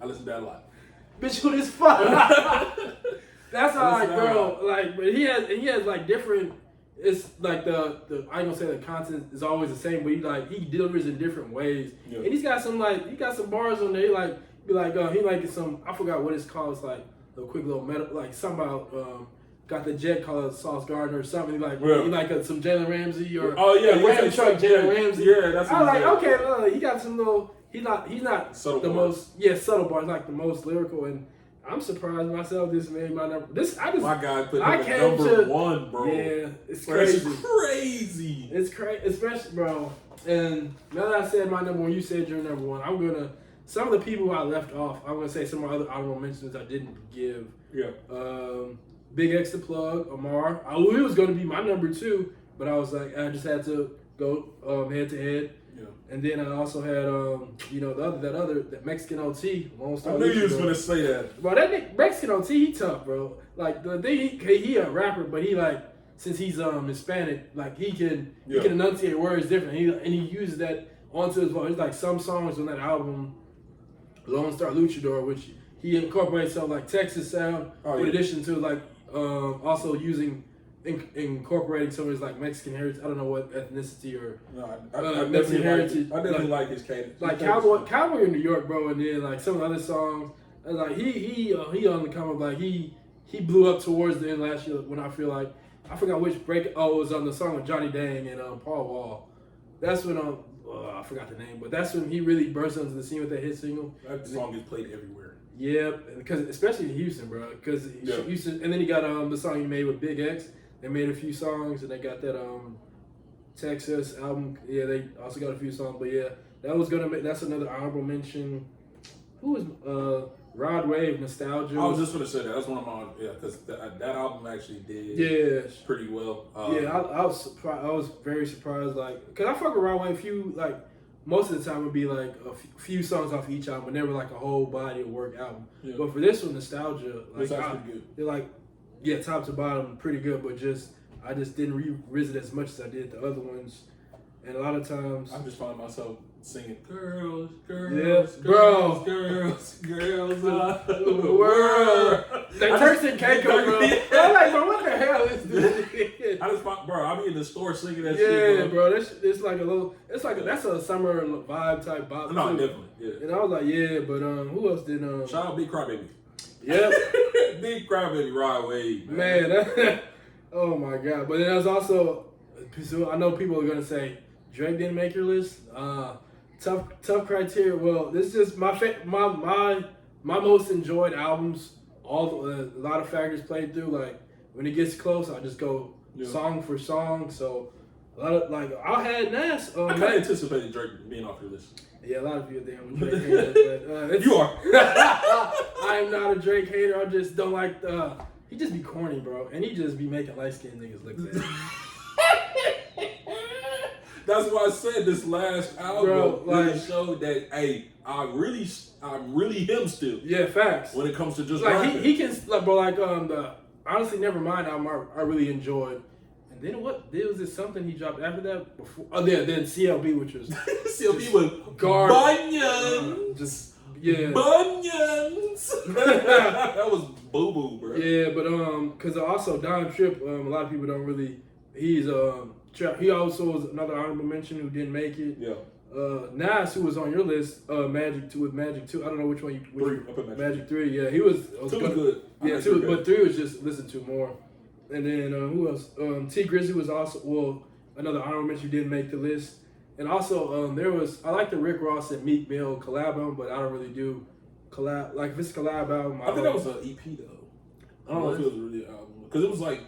I listened to that a lot. Bitch, good as fuck. That's how like, bro. Like, but he has like different. It's like the I ain't gonna say the content is always the same, but he delivers in different ways. Yeah. And he's got some bars on there. He like some, I forgot what it's called. It's like a quick little metal, like something about got the jet called Sauce Gardner or something. He like some Jalen Ramsey or Ram Truck Jalen Ramsey. Yeah, that's. I was like, okay, he got some little. He's not subtle the bars. most subtle bars, like the most lyrical, and I'm surprised myself. This made my number. My guy put him at number one, bro. Yeah, it's crazy. It's crazy. It's crazy, especially, bro. And now that I said my number one, you said your number one. I'm gonna some of the people who I left off. I'm gonna say some of my other honorable mentions I didn't give. Yeah. Big X the Plug, Amar. I knew it was gonna be my number two, but I was like, I just had to go head to head. Yeah. And then I also had that Mexican OT. I knew you was gonna say that. Bro, that Mexican OT, he tough, bro. Like the thing, he a rapper, but he like since he's Hispanic, like he can enunciate words different. He uses that onto his voice. There's like some songs on that album, Lone Star Luchador, which he incorporates some like Texas sound, in addition to like also incorporating some of his like Mexican heritage. I don't know what ethnicity or Mexican heritage. I definitely like his cadence. Like Cowboy in New York, bro, and then like some of the other songs. Like he on the come up. Like he blew up towards the end last year when I feel like I forgot which break. It was on the song with Johnny Dang and Paul Wall. That's when I forgot the name, but that's when he really burst onto the scene with that hit single. That song gets played everywhere. Yeah, because especially in Houston, bro. Because Houston, and then he got the song he made with Big X. They made a few songs, and they got that Texas album. Yeah, they also got a few songs, but yeah, that's another honorable mention. Who was Rod Wave, Nostalgia? I was just gonna say that. That's one of my because that album actually did pretty well. I was surprised. I was very surprised, like, cause I fuck with Rod Wave. Most of the time it would be like a few songs off each album, but never like a whole body of work album. Yeah. But for this one, Nostalgia, it's actually good. They're like. Yeah, top to bottom, pretty good, but I just didn't revisit as much as I did the other ones. And a lot of times, I just find myself singing, girls, girls, yeah, girls, girls, girls, the world. That Turks and Caicos, bro. I'm like, bro, what the hell is this? I just find, bro, I be in the store singing that shit, shit, bro. It's like a little, it's like that's a summer vibe type bop. No, too. definitely, yeah. And I was like, yeah, but who else did Shout out Big Crybaby. Yep. Big Crybaby Rod Wave, man. Oh my god. But then there's also, I know people are gonna say Drake didn't make your list. Tough criteria. Well, this is just my most enjoyed albums. A lot of factors played through. Like when it gets close, I just go song for song. So a lot of like I had Nas. I kind of anticipated Drake being off your list. Yeah, a lot of people damn Drake haters, but you are. I am not a Drake hater. I just don't like he just be corny, bro, and he just be making light skinned niggas look bad. That's why I said this last album bro, really showed that, hey, I'm really him still. Yeah, facts. When it comes to just like he can like, bro, like the honestly Nevermind album I really enjoyed. And then what? There was this something he dropped after that before. Oh yeah, then CLB, which was CLB was Bunions. Just yeah, Bunions. That was boo boo, bro. Yeah, but because also Don Tripp, a lot of people don't really. He's he also was another honorable mention who didn't make it. Yeah. Nas, who was on your list, Magic 2 with Magic 2. I don't know which one you. Three. Magic 3. Yeah, he was. 2 was good. Yeah, 2, but 3 was just listened to more. And then who else? T Grizzly was also another honorable mention who didn't make the list. And also there was I like the Rick Ross and Meek Mill collab album, but I don't really do collab. Like if it's a collab album, I think that was an EP though. I don't know if it was really an album because it was like.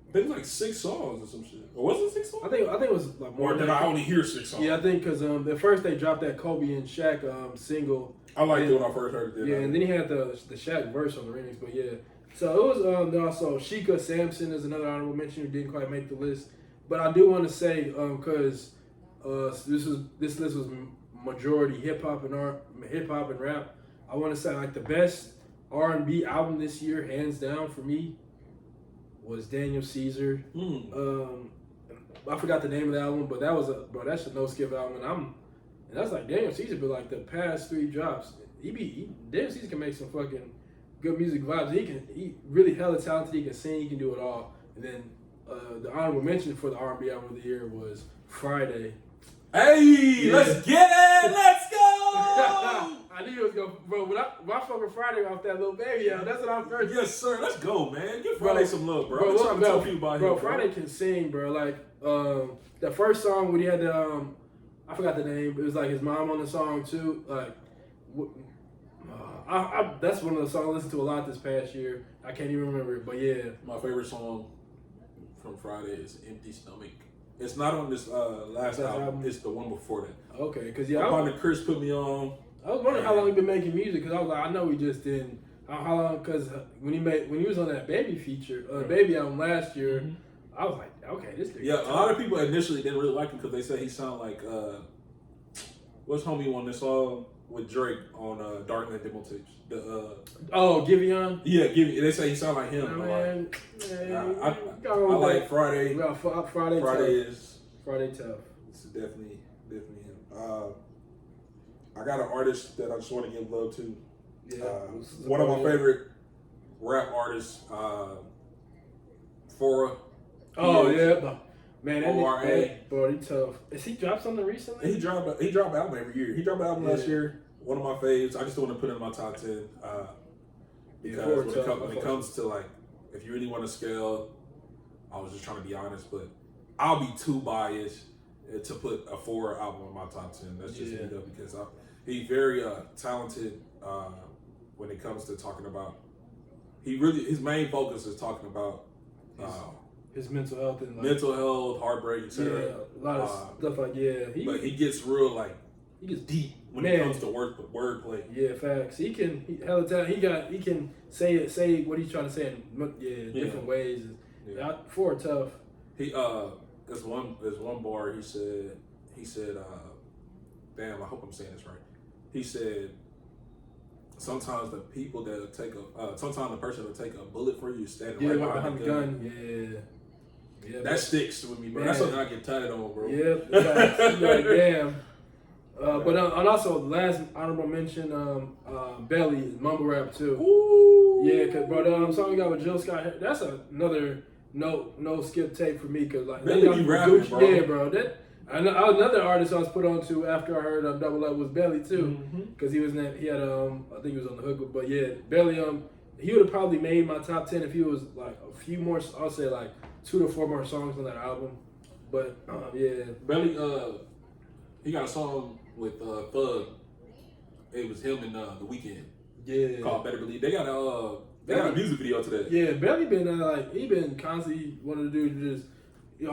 I think it was like 6 songs or some shit. Or was it 6 songs? I think it was like more. Or did I only hear 6 songs? Yeah, I think because at first they dropped that Kobe and Shaq single. I liked it when I first heard it. Yeah, and then he had the Shaq verse on the remix, but yeah. So it was then also Sheikah Samson is another honorable mention who didn't quite make the list. But I do want to say because this list was majority hip hop and rap. I want to say like the best R&B album this year, hands down for me, was Daniel Caesar. I forgot the name of the album, but that's a no skip album, and that's like Daniel Caesar. But like the past 3 drops, Daniel Caesar can make some fucking good music vibes. He really hella talented. He can sing. He can do it all. And then the honorable mention for the R&B album of the year was Friday. Hey, let's get it! Let's go! I knew it was going, bro. When I fuck with Friday off that little baby, that's what I first. Yes, sir. Let's go, man. Give Friday some love, bro. I'm trying to tell people about him. Friday can sing, bro. Like the first song when he had the I forgot the name, but it was like his mom on the song too. Like, that's one of the songs I listened to a lot this past year. I can't even remember it, but yeah. My favorite song from Friday is "Empty Stomach." It's not on this last album. It's the one before that. Okay, because my partner Chris put me on. I was wondering how long he been making music because I was like, I know he just didn't. How long? Because when he was on that Baby feature, Baby album last year, I was like, okay, this dude. Yeah, a lot of people initially didn't really like him because they said he sounded like what's homie on this song with Drake on Darknet demo tapes. Giveon. Yeah, Giveon. They say he sound like him. I like Friday. Friday tough. It's definitely him. I got an artist that I just want to give love to. Yeah, one of my favorite rap artists, Fora. Oh yeah, man, that O-R-A. Bro, he tough. Has he dropped something recently? He dropped an album every year. He dropped an album last year. One of my faves. I just want to put it in my top 10 because when it comes to like, if you really want to scale, I was just trying to be honest, but I'll be too biased to put a Fora album in my top 10. That's just me though, because he's very talented when it comes to talking about. His main focus is talking about his mental health and mental health, heartbreak, etc. Yeah, a lot of stuff like but he gets real he gets deep when it comes to wordplay. Yeah, facts. He hella talent. He can say what he's trying to say in different ways. Yeah. Fora tough. There's one bar he said damn, I hope I'm saying this right. He said sometimes the people that sometimes the person will take a bullet for you standing right behind the gun. Yeah, that sticks with me, bro. That's something I get tired on, bro. Yeah, like damn. But and also last honorable mention, Belly mumble rap too. Ooh. Yeah, cause bro, the song we got with Jill Scott, that's another no skip tape for me, cause like Belly be rapping, bro. Yeah, bro. Another artist I was put on to after I heard Double Up was Belly too, cause he had I think he was on the hook, but yeah, Belly he would have probably made my top 10 if he was like a few more. I'll say like 2 to 4 more songs on that album, but yeah, Belly he got a song with Thug. It was him and The Weeknd. Yeah, called Better Believe. They got a music video to that. Yeah, Belly been he been constantly one of the dudes who just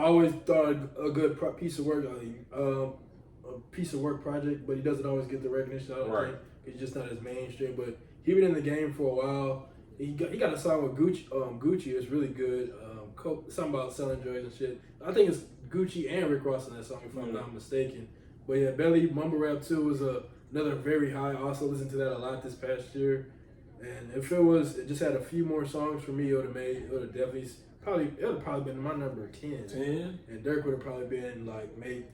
always thought a good piece of work, a piece of work project, but he doesn't always get the recognition. I don't think he's just not as mainstream. But he been in the game for a while. He got a song with Gucci. Gucci is really good. Something about selling joys and shit. I think it's Gucci and Rick Ross in that song, if I'm not mistaken. But yeah, Belly Mumble Rap 2 was another very high. I also listened to that a lot this past year. And if it just had a few more songs for me, it would have definitely been my number 10. 10? And Dirk would have probably been like an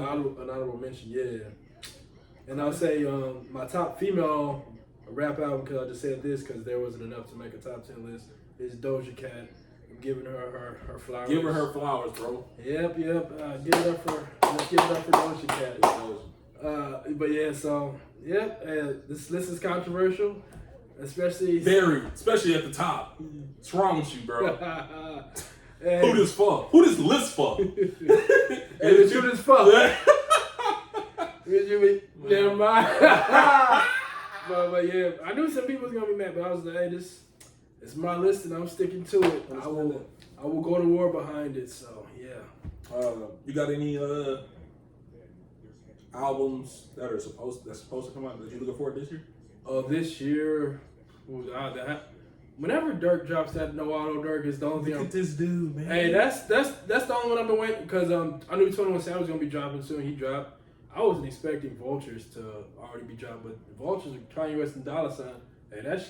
honorable mention, yeah. And I'll say my top female rap album, because I just said this because there wasn't enough to make a top 10 list, is Doja Cat. I'm giving her flowers. Give her flowers, bro. Yep. Let's give it up for Doja Cat. But yeah, so this list is controversial, especially at the top. What's wrong with you, bro? Who this for? Who this list for? It's who this for? Never mind. but yeah, I knew some people was gonna be mad, but I was like, hey, it's my list and I'm sticking to it. I will go to war behind it. So yeah. You got any albums that are supposed to come out that you're looking forward to this year? This year, whenever Dirk drops that No Auto Dirk is the only thing. Look at this dude, man. Hey, that's the only one I've been waiting, because I knew 21 Savage was gonna be dropping soon. He dropped. I wasn't expecting Vultures to already be dropped, but Vultures are Kanye West and Dollar Sign. Hey, that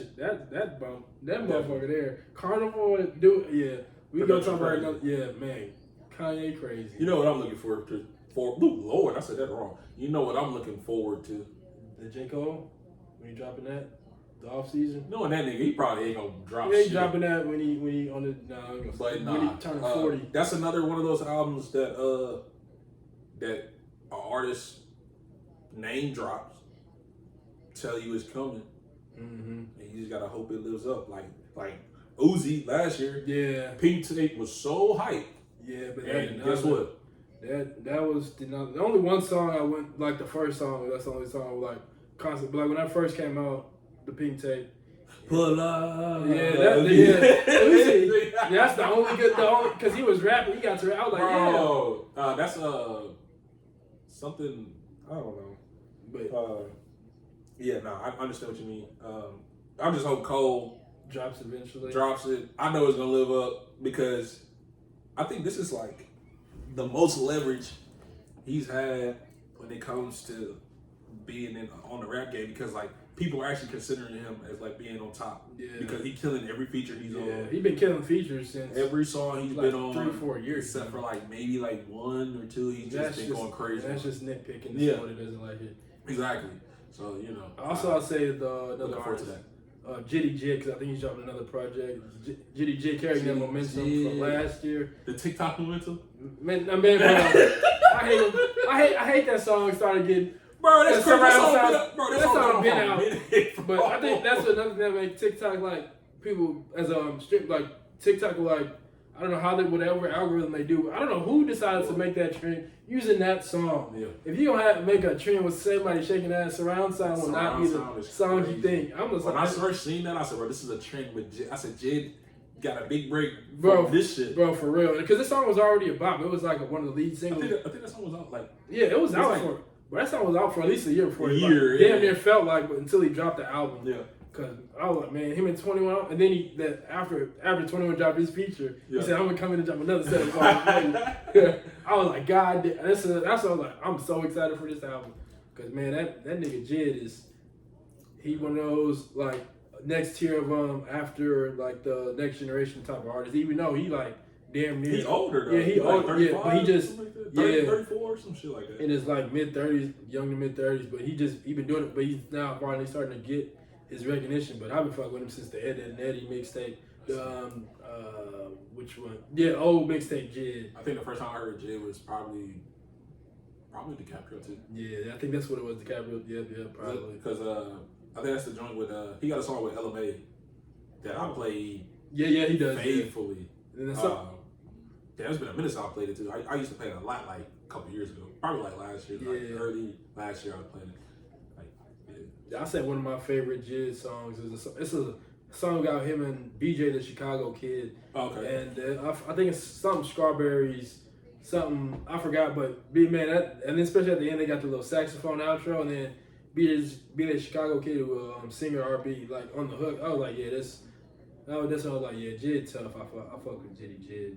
motherfucker there. Carnival, dude. Yeah, we gonna talk about another. Yeah, man, Kanye crazy. You know what I'm looking forward to? Lord, I said that wrong. You know what I'm looking forward to? The J. Cole, when he dropping that, the off season. Knowing that nigga, he probably ain't gonna drop. He ain't shit. dropping that when he on the when he turn 40. That's another one of those albums that an artist name drops, tell you it's coming, and you just gotta hope it lives up. Like Uzi last year. Yeah, Pink Tape was so hype. Yeah, but guess what? That was the only one song I went, like the first song. That's the only song I was like constant. But like when that first came out, the Pink Tape. Pull up. Yeah, that's the only because he was rapping. He got to rap. I was like, that's something I don't know. But I understand what you mean. I just hope Cole drops eventually. Drops it. I know it's gonna live up because I think this is like the most leverage he's had when it comes to being on the rap game, because like people are actually considering him as like being on top. Yeah. Because he's killing every feature he's on. Yeah, he's been killing features since every song he's been on 3 or 4 years. Except for like maybe like 1 or 2, he's just been going crazy. That's just nitpicking. Yeah. Someone that doesn't like it. Exactly. So Also, I'll say another artist, Jitty J, because I think he's dropping another project. Jitty J carrying that momentum from last year. The TikTok momentum. Man, bro, I hate him. I hate that song. Started getting. Bro, that's crazy. That song been out. But I think that's another thing that makes TikTok like people as strip like TikTok like I don't know how whatever algorithm they do. I don't know who decided to make that trend using that song. Yeah. If you don't make a trend with somebody shaking ass, surround sound will not be the song you think. I'm just when I first seen that, I said, bro, this is a trend with Jid. I said, Jid got a big break from this shit. Bro, for real. Because this song was already a bop. It was like one of the lead singles. I think that song was out like... Yeah, it was out for... But that song was out for at least a year before. Damn near felt like until he dropped the album. Yeah. Because I was like, man, him and 21, and then after 21 dropped his feature, he said, I'm going to come in and drop another set of songs. I was like, God damn. That's what I was like, I'm so excited for this album. Because, man, that nigga Jid is, he one of those, like, next tier of after, like, the next generation type of artists. Even though he, like, damn near. He's older though. Yeah, he like older. Yeah, but he just 34, some shit like that. In his like mid-30s, young to mid-30s, but he been doing it. But he's now finally starting to get his recognition. But I've been fucking with him since the Ed and Eddie mixtape. Which one? Yeah, old mixtape Jid. I think the first time I heard Jid was probably DiCaprio too. Yeah, I think that's what it was. DiCaprio. Yeah, probably. Because I think that's the joint with he got a song with LMA that I played. Yeah, he does faithfully. Yeah. It's been a minute since I played it too. I used to play it a lot, like a couple years ago, probably like last year, like early last year I was playing it. I said one of my favorite Jid songs is it's a song about him and BJ the Chicago Kid. Okay. And I think it's something Strawberries, something I forgot, but man, and then especially at the end they got the little saxophone outro, and then BJ the Chicago Kid will sing R&B like on the hook. I was like, yeah, that's when I was like, yeah, Jid tough. I fuck with Jid.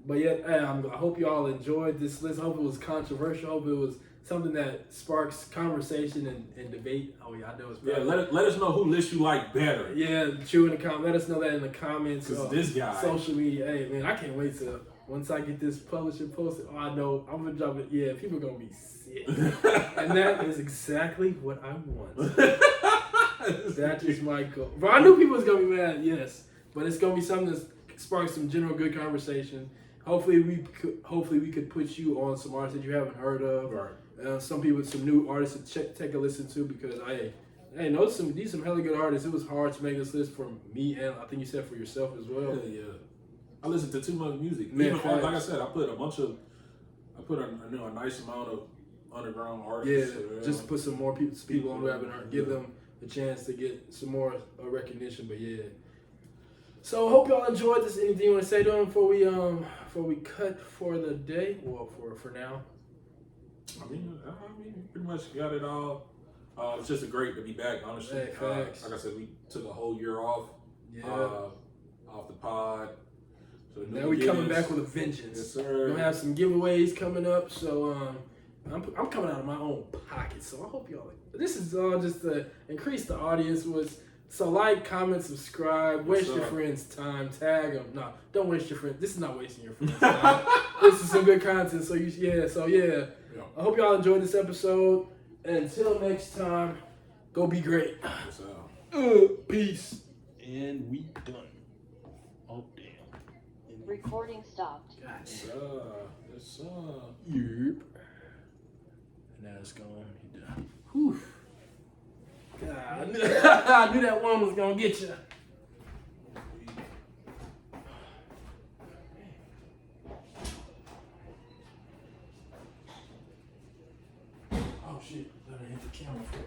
But yeah, I hope you all enjoyed this list. I hope it was controversial. I hope it was something that sparks conversation and debate. Oh yeah, I know it's probably, let us know who list you like better. Yeah, chew in the comment. Let us know that in the comments. Because this guy, social media. Hey man, I can't wait to once I get this published and posted. Oh, I know I'm gonna drop it. Yeah, people are gonna be sick, and that is exactly what I want. That is my goal. But I knew people was gonna be mad. Yes, but it's gonna be something that sparks some general good conversation. Hopefully we could put you on some artists that you haven't heard of. Right. Some people, some new artists to take a listen to, because I know these some hella good artists. It was hard to make this list for me, and I think you said for yourself as well. Yeah. I listened to too much music. Man, even like I said, I put a nice amount of underground artists. Yeah, just put some more people on who haven't heard, give them the chance to get some more recognition. But yeah. So I hope y'all enjoyed this. Anything you want to say to them before we cut for the day? Well, for now. I mean, pretty much got it all. It's just great to be back, honestly. Hey, facts. Like I said, we took a whole year off. Yeah. Off the pod. So now we coming back with a vengeance. Yes, sir. We're gonna have some giveaways coming up. So I'm coming out of my own pocket. So I hope y'all. This is all just to increase the audience. So like, comment, subscribe, waste your friends' time, tag them. No, don't waste your friends. This is not wasting your friends' time. This is some good content. So yeah. I hope y'all enjoyed this episode. Until next time, go be great. Peace. And we done. Oh damn. Recording stopped. Yes, sir. Yep. Now it's gone. He done. Whew. God, I knew that one was gonna get you. Oh shit! I hit the camera for it.